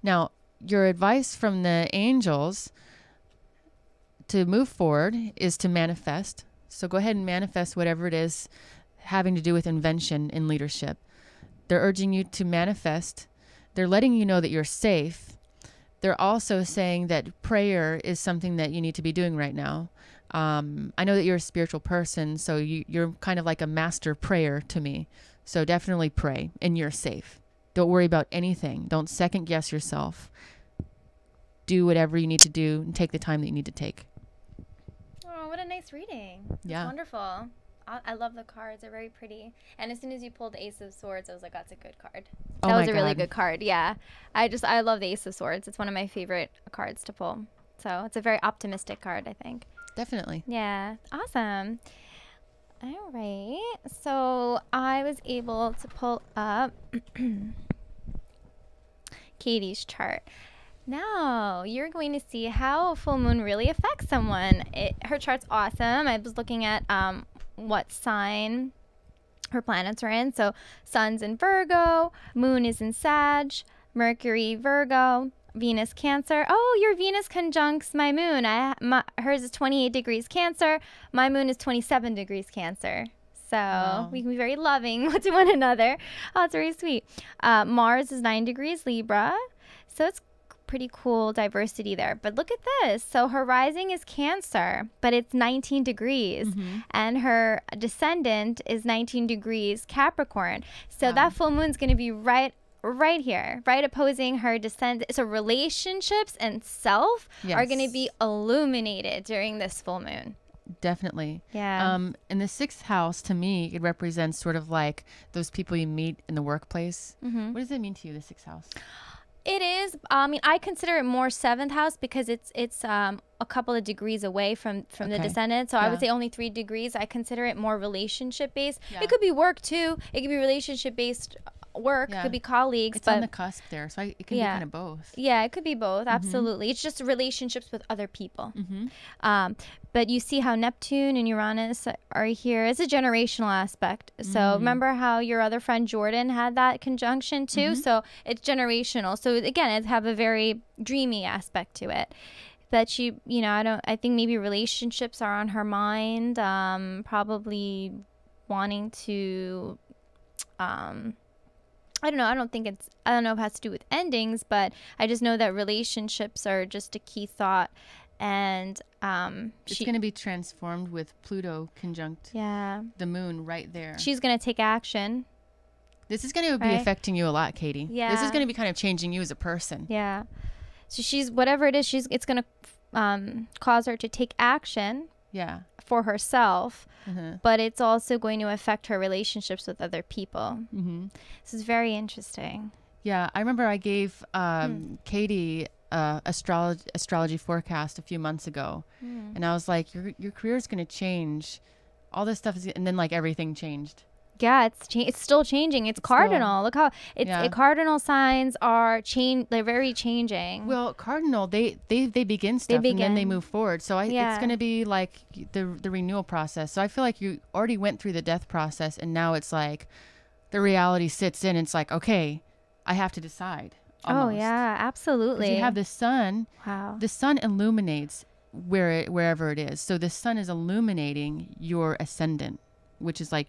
Speaker 2: Now, your advice from the angels to move forward is to manifest. So go ahead and manifest whatever it is having to do with invention and leadership. They're urging you to manifest. They're letting you know that you're safe. They're also saying that prayer is something that you need to be doing right now. I know that you're a spiritual person, so you're kind of like a master prayer to me. So definitely pray, and you're safe. Don't worry about anything. Don't second guess yourself. Do whatever you need to do and take the time that you need to take.
Speaker 1: Oh, what a nice reading. That's wonderful. I love the cards. They're very pretty. And as soon as you pulled the Ace of Swords, I was like, that's a good card. That was a really good card. Yeah. I love the Ace of Swords. It's one of my favorite cards to pull. So it's a very optimistic card, I think.
Speaker 2: Definitely.
Speaker 1: Yeah. Awesome. All right. So I was able to pull up Katie's chart. Now you're going to see how a full moon really affects someone. Her chart's awesome. I was looking at what sign her planets are in. So sun's in Virgo, moon is in Sag, Mercury Virgo, Venus Cancer. Oh, your Venus conjuncts my moon. Hers is 28 degrees Cancer. My moon is 27 degrees Cancer. So we can be very loving to one another. Oh, it's very sweet. Mars is 9 degrees Libra. So it's pretty cool diversity there. But look at this. So her rising is Cancer, but it's 19 degrees. Mm-hmm. And her descendant is 19 degrees Capricorn. So that full moon's going to be right here, right opposing her descendant. So relationships and self are going to be illuminated during this full moon.
Speaker 2: Definitely.
Speaker 1: Yeah.
Speaker 2: In the sixth house, to me, it represents sort of like those people you meet in the workplace. Mm-hmm. What does it mean to you, the sixth house?
Speaker 1: It is. I consider it more seventh house because it's a couple of degrees away from the descendant. So I would say only 3 degrees. I consider it more relationship based. Yeah. It could be work too. It could be relationship based work, it could be colleagues.
Speaker 2: It's
Speaker 1: but
Speaker 2: on the cusp there, so it can be kind of both.
Speaker 1: Yeah, it could be both. Absolutely. It's just relationships with other people. But you see how Neptune and Uranus are here. It's a generational aspect. So remember how your other friend Jordan had that conjunction too? So it's generational. So again, it have a very dreamy aspect to it. That she, you know, I think maybe relationships are on her mind. Probably wanting to, I don't know. I don't know if it has to do with endings, but I just know that relationships are just a key thought. And
Speaker 2: it's going to be transformed with Pluto conjunct the moon right there.
Speaker 1: She's going to take action.
Speaker 2: This is going to be affecting you a lot, Katie.
Speaker 1: Yeah.
Speaker 2: This is going to be kind of changing you as a person.
Speaker 1: Yeah. So she's, whatever it is, it's going to cause her to take action for herself, but it's also going to affect her relationships with other people. This is very interesting.
Speaker 2: Yeah. I remember I gave Katie astrology forecast a few months ago, and I was like, your career is going to change, all this stuff is, and then like everything changed.
Speaker 1: Yeah, it's still changing. It's cardinal. Look how cardinal signs are they're very changing.
Speaker 2: Well, cardinal, they begin stuff and then they move forward. So it's going to be like the renewal process. So I feel like you already went through the death process, and now it's like the reality sits in. It's like, okay, I have to decide. Almost.
Speaker 1: Oh yeah, absolutely.
Speaker 2: You have the sun.
Speaker 1: Wow.
Speaker 2: The sun illuminates wherever it is. So the sun is illuminating your ascendant, which is like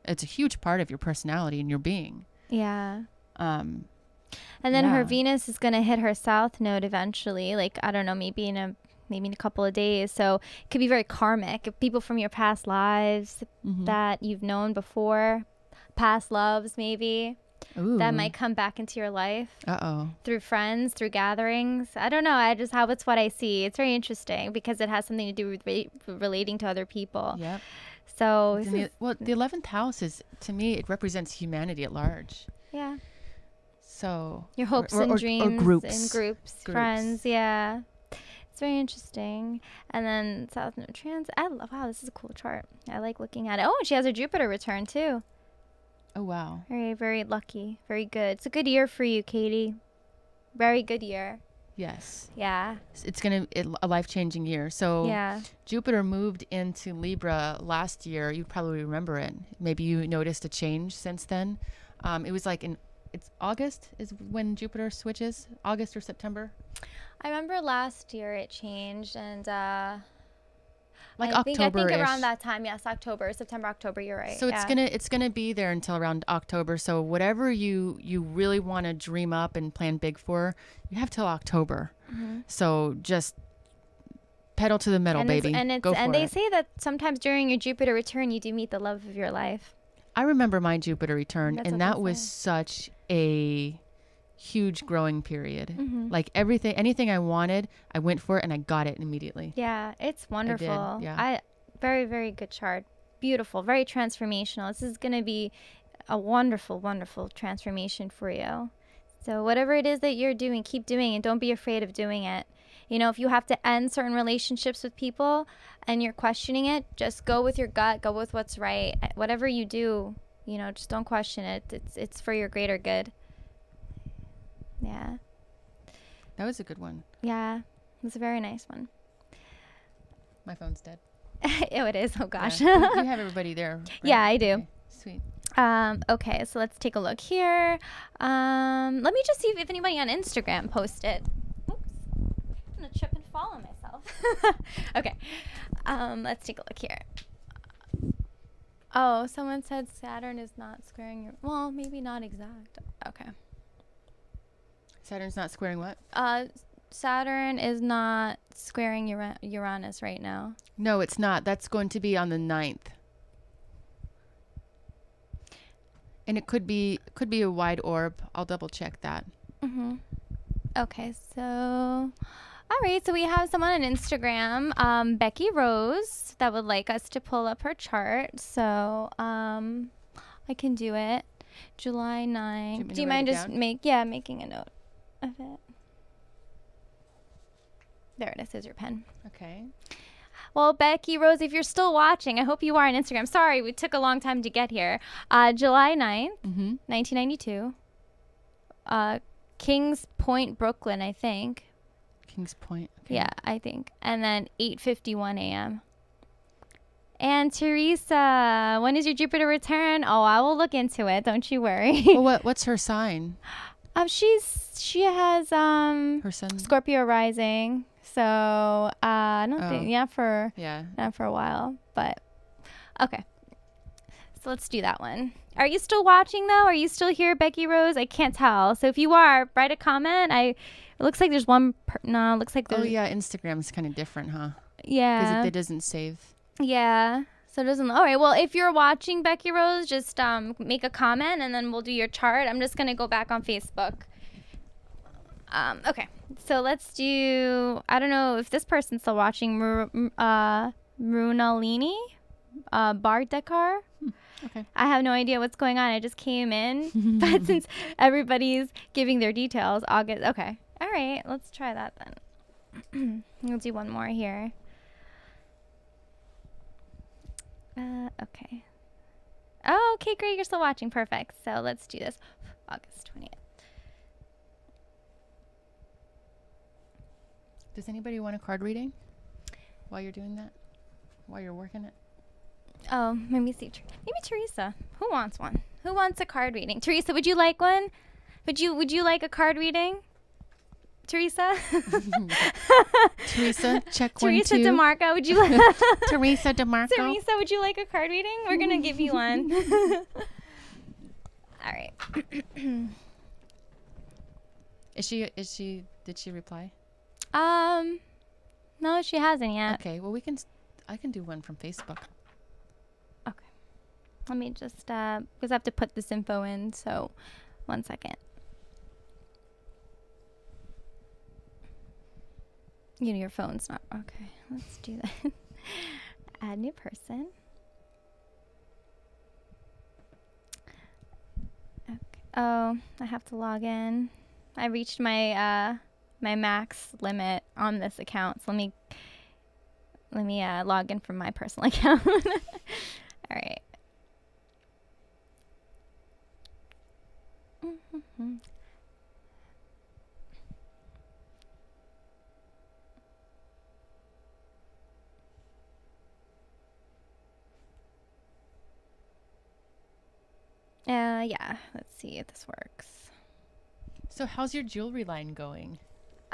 Speaker 2: it's a huge part of your personality and your being.
Speaker 1: Yeah. And then her Venus is going to hit her south node eventually. Like, I don't know, maybe in a couple of days. So it could be very karmic. If people from your past lives that you've known before, past loves maybe.
Speaker 2: Ooh.
Speaker 1: That might come back into your life.
Speaker 2: Uh-oh.
Speaker 1: Through friends, through gatherings. I don't know. It's what I see. It's very interesting because it has something to do with relating to other people.
Speaker 2: Yep.
Speaker 1: So,
Speaker 2: the 11th house is, to me, it represents humanity at large.
Speaker 1: Yeah.
Speaker 2: So
Speaker 1: your hopes and dreams.
Speaker 2: Or groups.
Speaker 1: Friends. Yeah. It's very interesting. And then South Node Trans. Wow, this is a cool chart. I like looking at it. Oh, and she has her Jupiter return too.
Speaker 2: Oh, wow.
Speaker 1: Very, very lucky. Very good. It's a good year for you, Katie. Very good year.
Speaker 2: Yes.
Speaker 1: Yeah.
Speaker 2: It's a life-changing year. So Jupiter moved into Libra last year. You probably remember it. Maybe you noticed a change since then. It was like it's August is when Jupiter switches. August or September?
Speaker 1: I remember last year it changed, and
Speaker 2: October-ish.
Speaker 1: I think around that time, yes, September, October. You're right.
Speaker 2: So it's gonna be there until around October. So whatever you really want to dream up and plan big for, you have till October. So just pedal to the metal, baby. Go for it.
Speaker 1: And they say that sometimes during your Jupiter return, you do meet the love of your life.
Speaker 2: I remember my Jupiter return, and that was such a huge growing period. Like anything I wanted, I went for it and I got it immediately.
Speaker 1: Yeah, it's wonderful.
Speaker 2: I did, yeah.
Speaker 1: Very, very good chart. Beautiful, very transformational. This is going to be a wonderful, wonderful transformation for you. So whatever it is that you're doing, keep doing it. Don't be afraid of doing it. You know, if you have to end certain relationships with people and you're questioning it, just go with your gut, go with what's right. Whatever you do, you know, just don't question it. It's for your greater good. Yeah.
Speaker 2: That was a good one.
Speaker 1: Yeah. It was a very nice one.
Speaker 2: My phone's dead.
Speaker 1: Oh, it is. Oh, gosh.
Speaker 2: Yeah. You have everybody there. Right?
Speaker 1: Yeah, I do.
Speaker 2: Okay. Sweet.
Speaker 1: Okay, so let's take a look here. Let me just see if anybody on Instagram posted. Oops. I'm going to trip and fall on myself. Okay. Let's take a look here. Oh, someone said Saturn is not squaring your... Well, maybe not exact. Okay.
Speaker 2: Saturn's not squaring what?
Speaker 1: Saturn is not squaring Uranus right now.
Speaker 2: No, it's not. That's going to be on the 9th. And it could be a wide orb. I'll double check that.
Speaker 1: Okay, so all right, so we have someone on Instagram, Becky Rose, that would like us to pull up her chart. So I can do it. July 9th. Do you mind just making a note of it? There it is. Here's your pen.
Speaker 2: Okay.
Speaker 1: Well, Becky Rose, if you're still watching, I hope you are on Instagram. Sorry, we took a long time to get here. July 9th, 1992. Kings Point, Brooklyn, I think.
Speaker 2: Kings Point. Okay.
Speaker 1: Yeah, I think. And then 8:51 a.m. And Teresa, when is your Jupiter return? Oh, I will look into it. Don't you worry.
Speaker 2: Well, what's her sign?
Speaker 1: She has
Speaker 2: Her sun.
Speaker 1: Scorpio rising. So I don't think not for a while, but okay. So let's do that one. Are you still watching though? Are you still here, Becky Rose? I can't tell. So if you are, write a comment. It looks like there's one. No, it looks like there's.
Speaker 2: Oh yeah, Instagram's kind of different, huh?
Speaker 1: Yeah.
Speaker 2: Because it doesn't save.
Speaker 1: Yeah. So it doesn't. All right. Well, if you're watching, Becky Rose, just make a comment and then we'll do your chart. I'm just gonna go back on Facebook. Okay. So let's do. I don't know if this person's still watching. Brunalini, Bardekar.
Speaker 2: Okay.
Speaker 1: I have no idea what's going on. I just came in, but since everybody's giving their details, August. Okay. All right. Let's try that then. We'll do one more here. Okay. Oh, okay, great. You're still watching. Perfect. So let's do this. August 20th.
Speaker 2: Does anybody want a card reading while you're doing that? While you're working it?
Speaker 1: Oh, let me see. Maybe Teresa. Who wants one? Who wants a card reading? Teresa, would you like one? Would you like a card reading? Teresa?
Speaker 2: Teresa, check
Speaker 1: Teresa
Speaker 2: 1, 2.
Speaker 1: DeMarco, would you like
Speaker 2: Teresa DeMarco.
Speaker 1: Teresa, would you like a card reading? We're gonna give you one. All right.
Speaker 2: Did she reply?
Speaker 1: No, she hasn't yet.
Speaker 2: Okay, well I can do one from Facebook.
Speaker 1: Okay. Let me just because I have to put this info in, so 1 second. Your phone's not okay. Let's do that. Add new person. Okay. Oh, I have to log in. I reached my my max limit on this account. So let me log in from my personal account. All right. Mm-hmm. Yeah, let's see if this works.
Speaker 2: So how's your jewelry line going?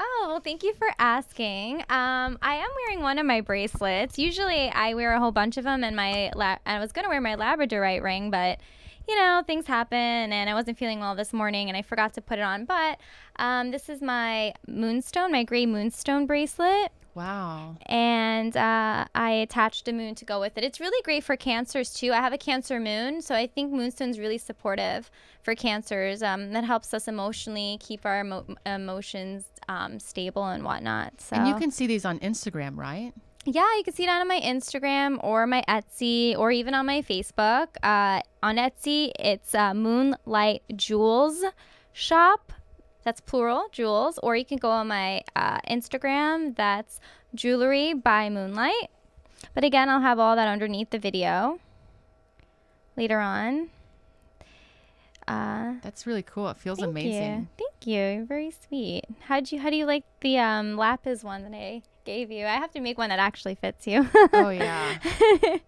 Speaker 1: Oh, well, thank you for asking. I am wearing one of my bracelets. Usually I wear a whole bunch of them, and I was going to wear my labradorite ring, but things happen and I wasn't feeling well this morning and I forgot to put it on. But this is my moonstone, my gray moonstone bracelet.
Speaker 2: Wow.
Speaker 1: And I attached a moon to go with it. It's really great for cancers too. I have a Cancer moon, so I think moonstone's really supportive for cancers. That helps us emotionally keep our emotions stable and whatnot. So.
Speaker 2: And you can see these on Instagram, right?
Speaker 1: Yeah, you can see it on my Instagram or my Etsy or even on my Facebook. On Etsy, it's Moonlight Jewels Shop. That's plural, jewels. Or you can go on my Instagram. That's Jewelry by Moonlight. But again, I'll have all that underneath the video later on.
Speaker 2: That's really cool. It feels amazing.
Speaker 1: Thank you. You're very sweet. How do you like the lapis one that I gave you? I have to make one that actually fits you.
Speaker 2: Oh yeah.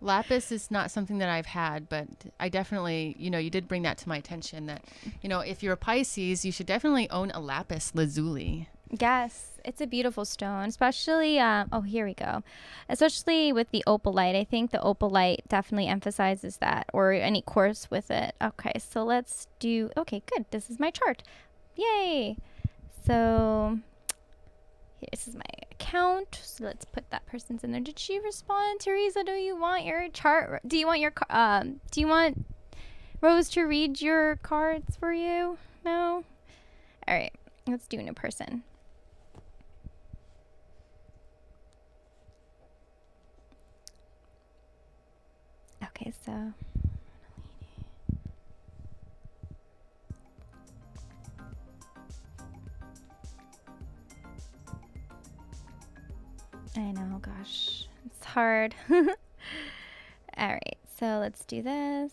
Speaker 2: Lapis is not something that I've had, but I definitely, you did bring that to my attention that, if you're a Pisces, you should definitely own a lapis lazuli.
Speaker 1: Yes, it's a beautiful stone, especially, here we go. Especially with the opalite. I think the opalite definitely emphasizes that, or any course with it. Okay, so let's do, okay, good. This is my chart. Yay. So this is my account. So let's put that person's in there. Did she respond? Teresa, do you want your chart? Do you want Rose to read your cards for you? No? All right, let's do a new person. Okay, so I know, gosh, it's hard. All right, so let's do this.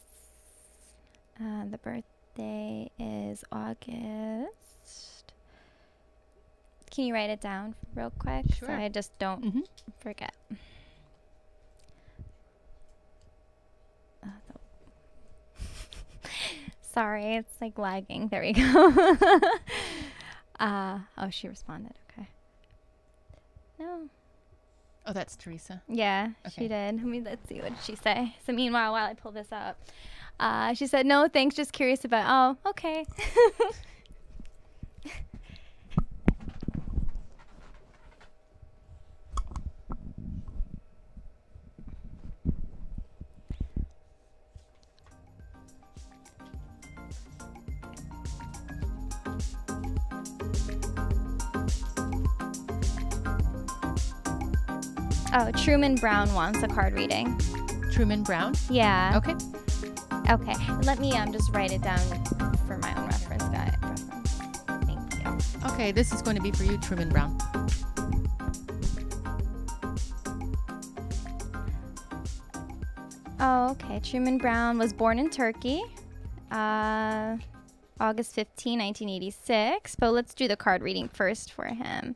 Speaker 1: The birthday is August. Can you write it down real quick?
Speaker 2: Sure.
Speaker 1: So I just don't forget. Sorry, it's like lagging. There we go. Oh, she responded. Okay. No.
Speaker 2: Oh, that's Teresa.
Speaker 1: Yeah,
Speaker 2: Okay.
Speaker 1: she did. Let's see, what did she say? So meanwhile, while I pull this up, she said, no, thanks, just curious about, oh, okay. Oh, Truman Brown wants a card reading.
Speaker 2: Truman Brown?
Speaker 1: Yeah.
Speaker 2: Okay.
Speaker 1: Okay. Let me just write it down for my own reference, guys. Thank you.
Speaker 2: Okay, this is going to be for you, Truman Brown.
Speaker 1: Oh, okay. Truman Brown was born in Turkey, August 15, 1986. But let's do the card reading first for him.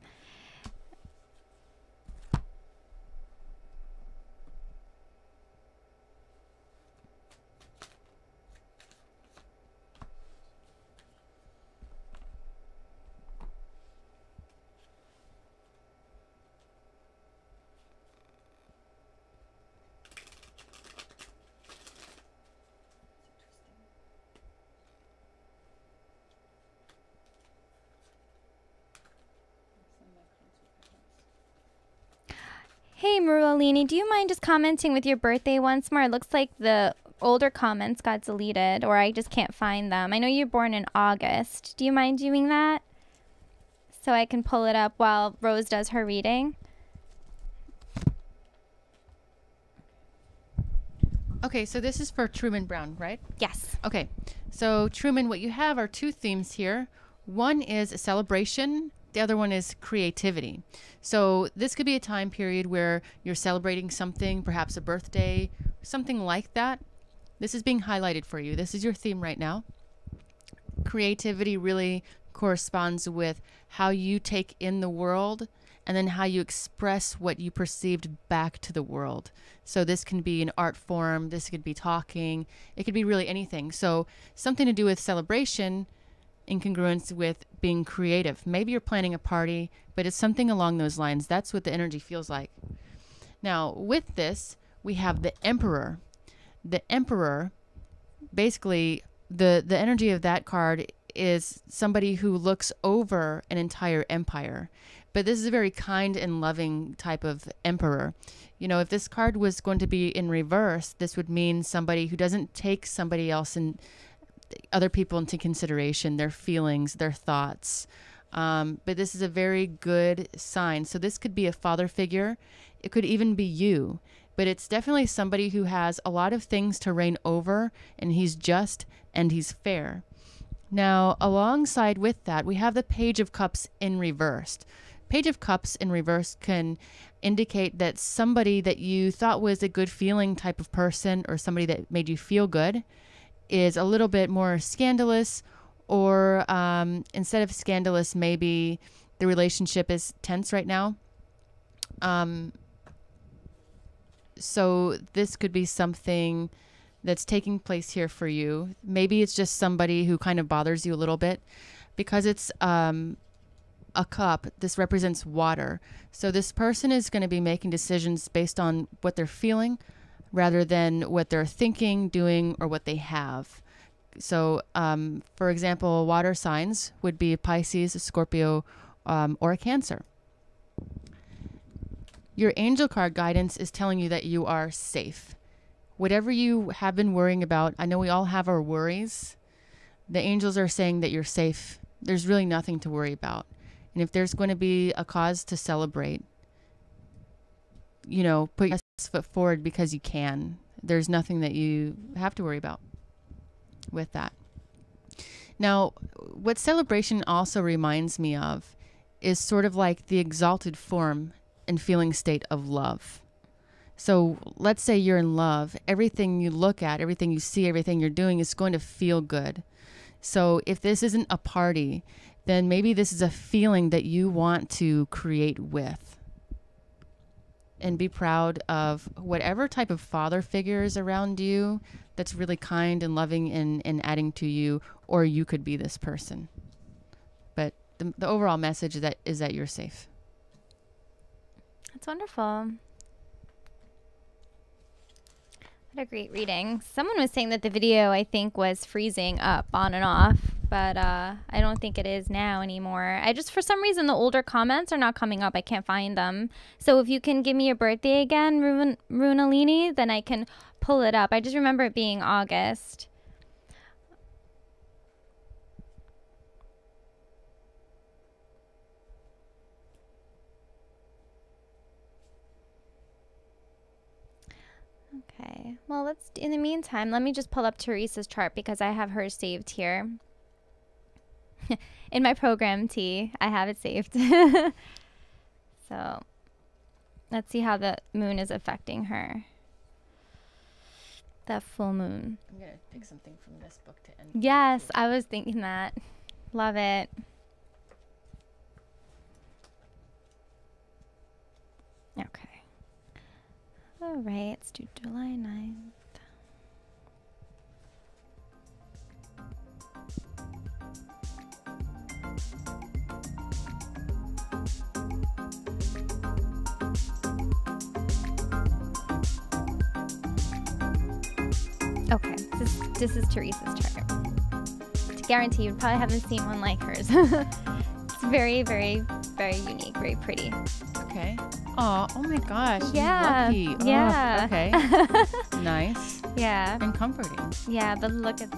Speaker 1: Hey, Marulini, do you mind just commenting with your birthday once more? It looks like the older comments got deleted, or I just can't find them. I know you're born in August. Do you mind doing that? So I can pull it up while Rose does her reading.
Speaker 2: Okay, so this is for Truman Brown, right?
Speaker 1: Yes.
Speaker 2: Okay, so Truman, what you have are two themes here. One is a celebration. The other one is creativity. So this could be a time period where you're celebrating something, perhaps a birthday, something like that. This is being highlighted for you. This is your theme right now. Creativity really corresponds with how you take in the world and then how you express what you perceived back to the world. So this can be an art form. This could be talking. It could be really anything. So something to do with celebration in congruence with being creative. Maybe you're planning a party, but it's something along those lines. That's what the energy feels like. Now, with this, we have the Emperor. The Emperor, basically, the energy of that card is somebody who looks over an entire empire. But this is a very kind and loving type of emperor. You know, if this card was going to be in reverse, this would mean somebody who doesn't take somebody else and other people into consideration, their feelings, their thoughts. But this is a very good sign. So this could be a father figure. It could even be you. But it's definitely somebody who has a lot of things to reign over, and he's just and he's fair. Now, alongside with that, we have the Page of Cups in reversed. Page of Cups in reverse can indicate that somebody that you thought was a good feeling type of person, or somebody that made you feel good, is a little bit more scandalous, or instead of scandalous, maybe the relationship is tense right now. So this could be something that's taking place here for you. Maybe it's just somebody who kind of bothers you a little bit, because it's a cup. This represents water. So this person is going to be making decisions based on what they're feeling rather than what they're thinking, doing, or what they have. So, for example, water signs would be a Pisces, a Scorpio, or a Cancer. Your angel card guidance is telling you that you are safe. Whatever you have been worrying about, I know we all have our worries. The angels are saying that you're safe. There's really nothing to worry about. And if there's going to be a cause to celebrate, you know, put your best foot forward because you can. There's nothing that you have to worry about with that. Now, what celebration also reminds me of is sort of like the exalted form and feeling state of love. So let's say you're in love. Everything you look at, everything you see, everything you're doing is going to feel good. So if this isn't a party, then maybe this is a feeling that you want to create with. And be proud of whatever type of father figure is around you that's really kind and loving and adding to you, or you could be this person. But the overall message is that you're safe.
Speaker 1: That's wonderful. What a great reading. Someone was saying that the video, I think, was freezing up on and off, but I don't think it is now anymore. For some reason, the older comments are not coming up. I can't find them. So if you can give me your birthday again, Runalini, then I can pull it up. I just remember it being August. Okay, well, in the meantime, let me just pull up Teresa's chart because I have hers saved here. In my program, T, I have it saved. So, let's see how the moon is affecting her. The full moon.
Speaker 2: I'm going to pick something from this book to end.
Speaker 1: Yes, I was thinking that. Love it. Okay. All right, let's do July 9th. Okay, this is Teresa's chart. To guarantee you probably haven't seen one like hers. It's very, very, very unique, very pretty.
Speaker 2: Okay. Oh my gosh.
Speaker 1: Yeah.
Speaker 2: Lucky. Oh,
Speaker 1: yeah.
Speaker 2: Okay. Nice.
Speaker 1: Yeah.
Speaker 2: And comforting.
Speaker 1: Yeah, but look at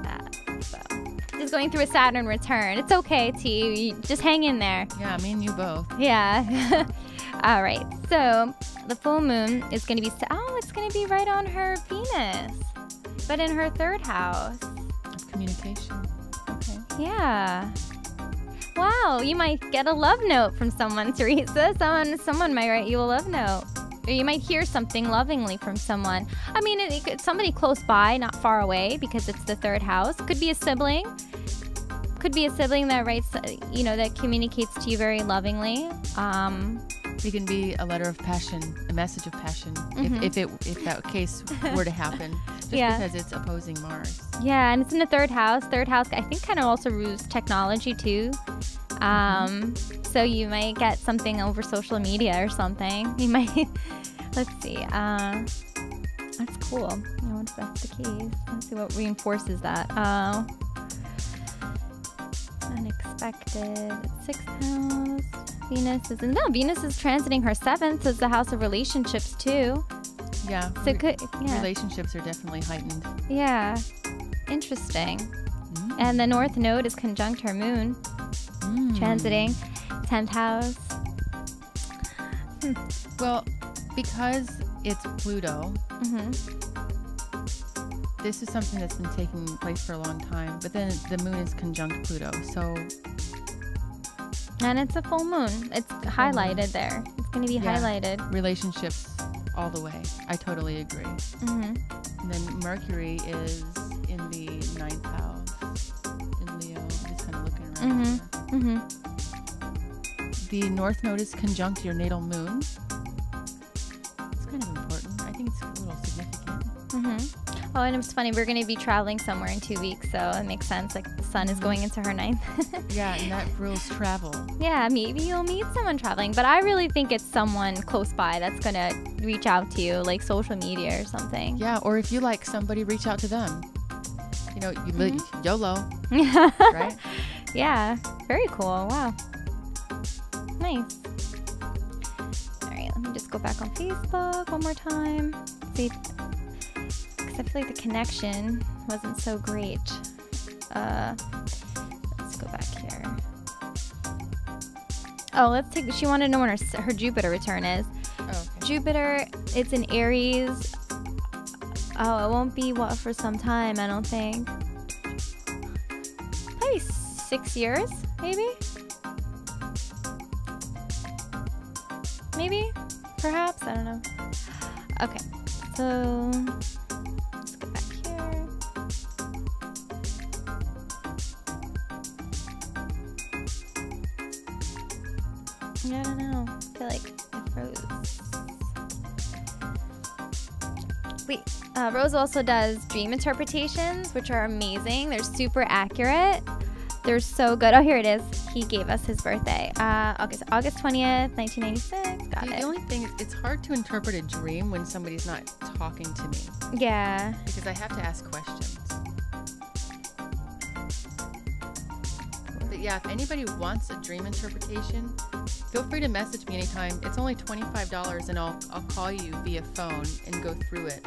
Speaker 1: that. So, just going through a Saturn return. It's okay, T. You just hang in there.
Speaker 2: Yeah, me and you both.
Speaker 1: Yeah. All right. So the full moon is going to be. It's going to be right on her Venus, but in her third house.
Speaker 2: Of communication. Okay.
Speaker 1: Yeah. Wow, you might get a love note from someone, Teresa. Someone might write you a love note. Or you might hear something lovingly from someone. I mean, it's somebody close by, not far away, because it's the third house. Could be a sibling. Could be a sibling that writes, that communicates to you very lovingly.
Speaker 2: It can be a letter of passion, a message of passion, if that case were to happen, just because it's opposing Mars.
Speaker 1: Yeah, and it's in the third house. Third house, I think, kind of also rules technology too. So you might get something over social media or something. You might, let's see. That's cool. If that's the case. Let's see what reinforces that. Unexpected. 6th house. Venus is transiting her 7th. It's the house of relationships too.
Speaker 2: Yeah.
Speaker 1: So
Speaker 2: relationships are definitely heightened.
Speaker 1: Yeah. Interesting. And the North Node is conjunct her moon. Transiting 10th house.
Speaker 2: Well, because it's Pluto, this is something that's been taking place for a long time, but then the moon is conjunct Pluto, so...
Speaker 1: And it's a full moon. It's highlighted there. It's going to be highlighted.
Speaker 2: Relationships all the way. I totally agree. And then Mercury is in the 9th house in Leo. I'm just kind of looking around here. The North Node is conjunct your natal moon. It's kind of important. I think it's a little significant.
Speaker 1: Oh, and it's funny. We're going to be traveling somewhere in 2 weeks, so it makes sense. Like the sun is going into her 9th.
Speaker 2: Yeah, and that rules travel.
Speaker 1: Yeah, maybe you'll meet someone traveling, but I really think it's someone close by that's going to reach out to you, like social media or something.
Speaker 2: Yeah, or if you like somebody, reach out to them. YOLO. Right?
Speaker 1: Yeah, very cool. Wow. Nice. All right, let me just go back on Facebook one more time. See, because I feel like the connection wasn't so great. Let's go back here. Oh, she wanted to know when her Jupiter return is.
Speaker 2: Oh, okay.
Speaker 1: Jupiter, it's in Aries. Oh, it won't be for some time, I don't think. Probably 6 years, maybe? Maybe? Perhaps? I don't know. Okay, so let's go back here. I don't know. I feel like it froze. Wait, Rose also does dream interpretations, which are amazing. They're super accurate. They're so good. Oh, here it is. He gave us his birthday. Okay, so August 20th, 1996. Got it.
Speaker 2: The only thing is, it's hard to interpret a dream when somebody's not talking to me.
Speaker 1: Yeah.
Speaker 2: Because I have to ask questions. But yeah, if anybody wants a dream interpretation, feel free to message me anytime. It's only $25 and I'll call you via phone and go through it.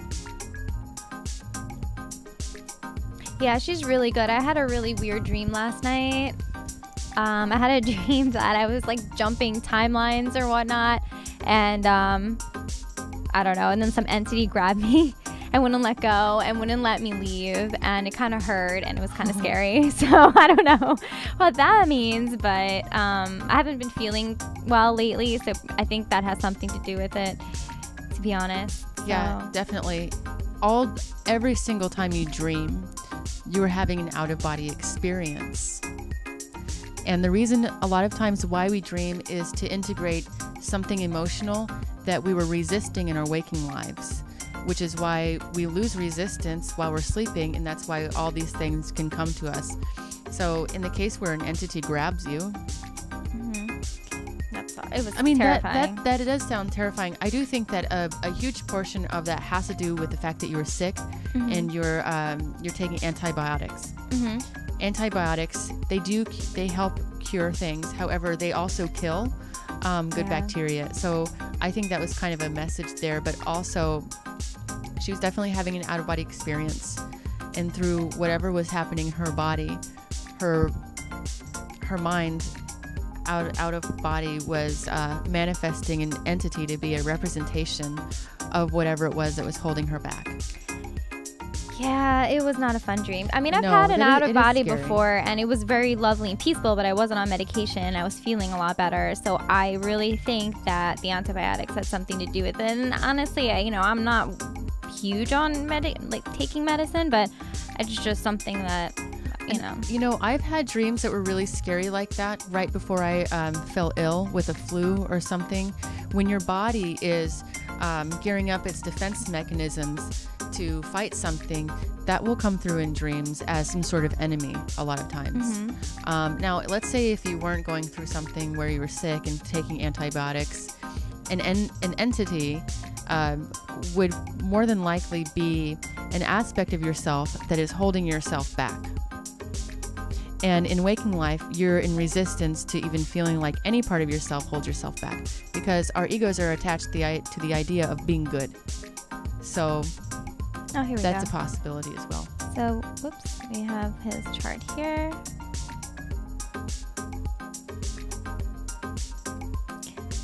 Speaker 1: Yeah, she's really good. I had a really weird dream last night. I had a dream that I was like jumping timelines or whatnot, and I don't know, and then some entity grabbed me and wouldn't let go and wouldn't let me leave, and it kind of hurt and it was kind of scary. So I don't know what that means, but I haven't been feeling well lately, so I think that has something to do with it, to be honest.
Speaker 2: Yeah,
Speaker 1: so.
Speaker 2: Definitely. Every single time you dream, you are having an out-of-body experience. And the reason a lot of times why we dream is to integrate something emotional that we were resisting in our waking lives, which is why we lose resistance while we're sleeping, and that's why all these things can come to us. So in the case where an entity grabs you,
Speaker 1: it was terrifying.
Speaker 2: That it does sound terrifying. I do think that a huge portion of that has to do with the fact that you were sick and you're taking antibiotics. Antibiotics, they help cure things. However, they also kill good bacteria. So I think that was kind of a message there. But also, she was definitely having an out-of-body experience, and through whatever was happening in her body, her mind out of body was manifesting an entity to be a representation of whatever it was that was holding her back.
Speaker 1: Yeah, it was not a fun dream. I mean, I've had an out of body before, and it was very lovely and peaceful, but I wasn't on medication. I was feeling a lot better. So I really think that the antibiotics had something to do with it. And honestly, I'm not huge on taking medicine, but it's just something that
Speaker 2: I've had dreams that were really scary like that right before I fell ill with a flu or something. When your body is gearing up its defense mechanisms to fight something, that will come through in dreams as some sort of enemy a lot of times. Now, let's say if you weren't going through something where you were sick and taking antibiotics, an entity would more than likely be an aspect of yourself that is holding yourself back. And in waking life, you're in resistance to even feeling like any part of yourself holds yourself back, because our egos are attached to the idea of being good. So that's a possibility as well.
Speaker 1: So, whoops, we have his chart here.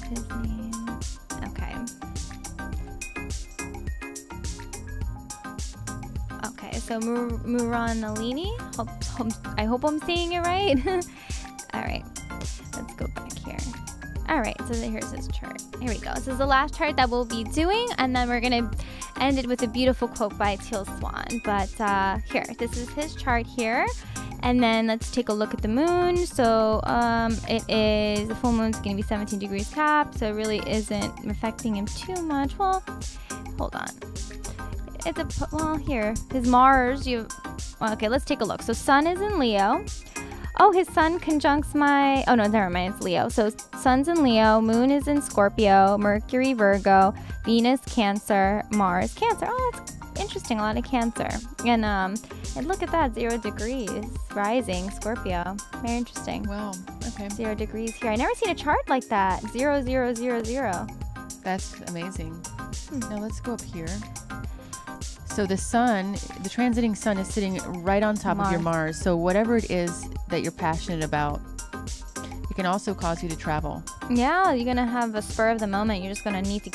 Speaker 1: His name. Okay. Okay, so Muranalini. I hope I'm saying it right. All right, let's go back here. All right, so here's his chart. Here we go. This is the last chart that we'll be doing, and then we're gonna end it with a beautiful quote by Teal Swan. But here, this is his chart here, and then let's take a look at the moon. So the full moon's gonna be 17 degrees Cap, so it really isn't affecting him too much. Well, hold on. Here, his Mars. Okay, let's take a look. So Sun is in Leo. Oh, his Sun conjuncts my... Oh, no, never mind. It's Leo. So Sun's in Leo. Moon is in Scorpio. Mercury, Virgo. Venus, Cancer. Mars, Cancer. Oh, that's interesting. A lot of Cancer. And look at that. 0 degrees. Rising, Scorpio. Very interesting.
Speaker 2: Wow. Okay.
Speaker 1: 0 degrees here. I never seen a chart like that. 0, 0, 0, 0.
Speaker 2: That's amazing. Now let's go up here. So the sun, the transiting sun is sitting right on top of your Mars. So whatever it is that you're passionate about, it can also cause you to travel. Yeah, you're going to have a spur of the moment. You're just going to need to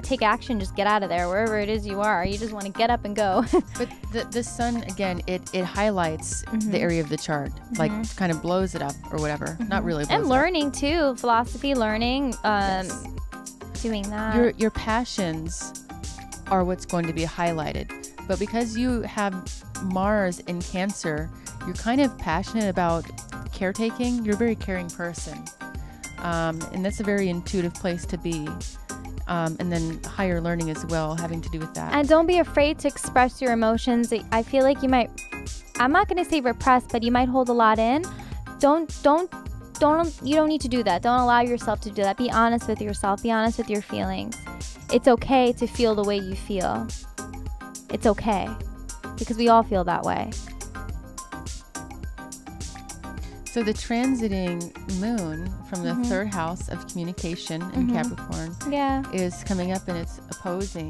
Speaker 2: take action, just get out of there, wherever it is you are. You just want to get up and go. But the sun, again, it highlights the area of the chart, like kind of blows it up or whatever. Not really blows it up. And learning too, philosophy, learning, doing that. Your passions are what's going to be highlighted. But because you have Mars in Cancer, you're kind of passionate about caretaking. You're a very caring person. And that's a very intuitive place to be. And then higher learning as well, having to do with that.
Speaker 1: And don't be afraid to express your emotions. I feel like you might, I'm not going to say repress, but you might hold a lot in. You don't need to do that. Don't allow yourself to do that. Be honest with yourself. Be honest with your feelings. It's okay to feel the way you feel. It's okay, because we all feel that way.
Speaker 2: So the transiting moon from the third house of communication in Capricorn is coming up, and it's opposing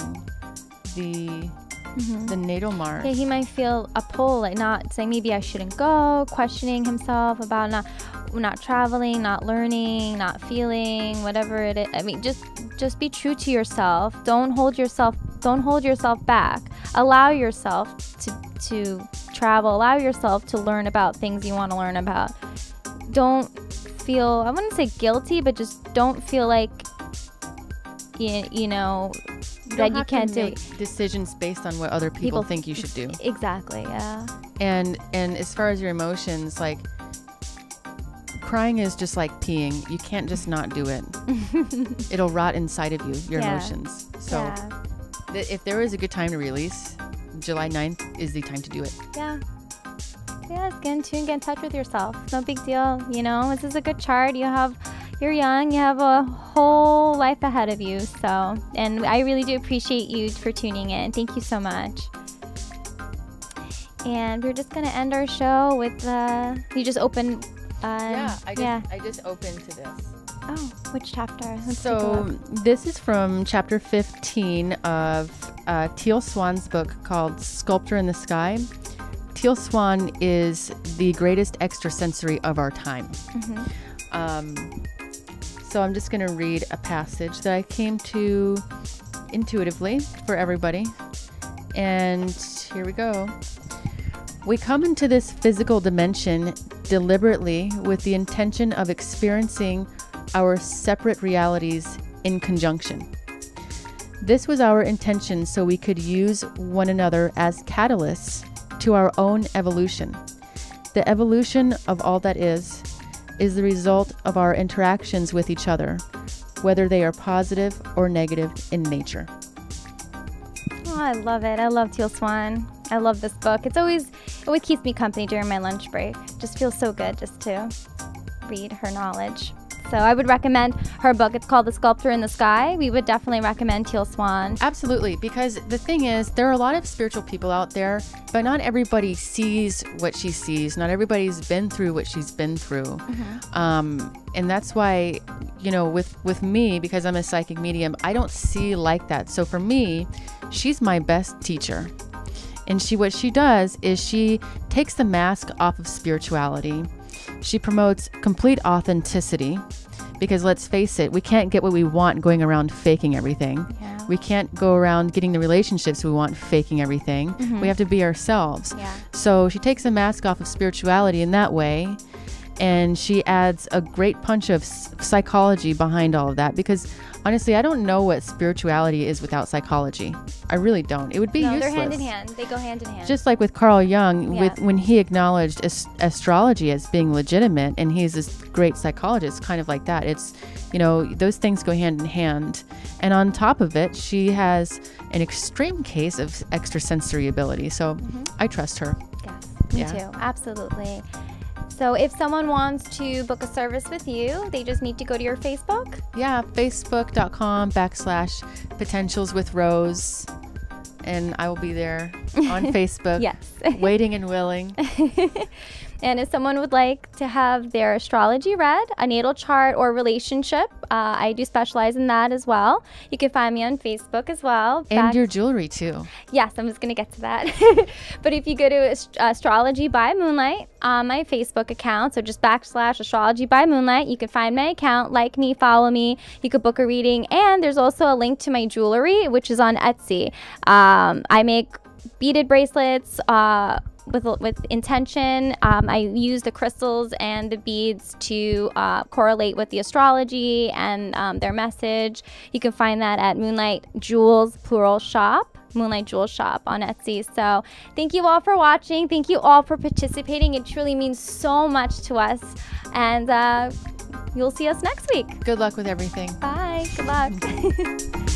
Speaker 2: the natal Mars.
Speaker 1: Yeah, he might feel a pull, like not saying maybe I shouldn't go, questioning himself about not traveling, not learning, not feeling, whatever it is. I mean, just be true to yourself. Don't hold yourself back. Allow yourself to travel. Allow yourself to learn about things you want to learn about. Don't feel, I wouldn't say guilty, but just don't feel like you know that you can't do
Speaker 2: decisions based on what other people think you should do.
Speaker 1: Exactly, yeah.
Speaker 2: And as far as your emotions, like crying is just like peeing. You can't just not do it. It'll rot inside of you, your emotions. So if there is a good time to release, July 9th is the time to do it.
Speaker 1: Yeah, get in tune, get in touch with yourself. No big deal, you know. This is a good chart. You're young, you have a whole life ahead of you. So, and I really do appreciate you for tuning in. Thank you so much. And we're just gonna end our show with you just opened.
Speaker 2: I just opened to this.
Speaker 1: Oh, which chapter?
Speaker 2: So this is from chapter 15 of Teal Swan's book called Sculptor in the Sky. Teal Swan is the greatest extrasensory of our time. So I'm just going to read a passage that I came to intuitively for everybody. And here we go. We come into this physical dimension deliberately with the intention of experiencing our separate realities in conjunction. This was our intention so we could use one another as catalysts to our own evolution. The evolution of all that is the result of our interactions with each other, whether they are positive or negative in nature.
Speaker 1: Oh, I love it. I love Teal Swan. I love this book. It always keeps me company during my lunch break. Just feels so good just to read her knowledge. So I would recommend her book. It's called The Sculptor in the Sky. We would definitely recommend Teal Swan.
Speaker 2: Absolutely, because the thing is, there are a lot of spiritual people out there, but not everybody sees what she sees. Not everybody's been through what she's been through. And that's why, you know, with me, because I'm a psychic medium, I don't see like that. So for me, she's my best teacher. And what she does is she takes the mask off of spirituality. She promotes complete authenticity, because let's face it, we can't get what we want going around faking everything. Yeah. We can't go around getting the relationships we want faking everything. We have to be ourselves. Yeah. So she takes the mask off of spirituality in that way, and she adds a great punch of psychology behind all of that, because honestly, I don't know what spirituality is without psychology. I really don't. It would be useless.
Speaker 1: They're hand in hand. They go hand in hand.
Speaker 2: Just like with Carl Jung, when he acknowledged astrology as being legitimate, and he's this great psychologist, kind of like that. It's, you know, those things go hand in hand. And on top of it, she has an extreme case of extrasensory ability. So I trust her.
Speaker 1: Yes, me too. Absolutely. So if someone wants to book a service with you, they just need to go to your Facebook?
Speaker 2: Yeah, facebook.com/potentialswithrose. And I will be there on Facebook.
Speaker 1: Yes.
Speaker 2: Waiting and willing.
Speaker 1: And if someone would like to have their astrology read, a natal chart, or relationship, I do specialize in that as well. You can find me on Facebook as well.
Speaker 2: And your jewelry too.
Speaker 1: Yes, I'm just going to get to that. But if you go to Astrology by Moonlight on my Facebook account, so just /Astrology by Moonlight, you can find my account, like me, follow me. You could book a reading. And there's also a link to my jewelry, which is on Etsy. I make beaded bracelets, with intention. I use the crystals and the beads to correlate with the astrology and their message. You can find that at Moonlight Jewels plural shop. Moonlight Jewel Shop on Etsy. So thank you all for watching. Thank you all for participating. It truly means so much to us. And you'll see us next week.
Speaker 2: Good luck with everything.
Speaker 1: Bye. Good luck.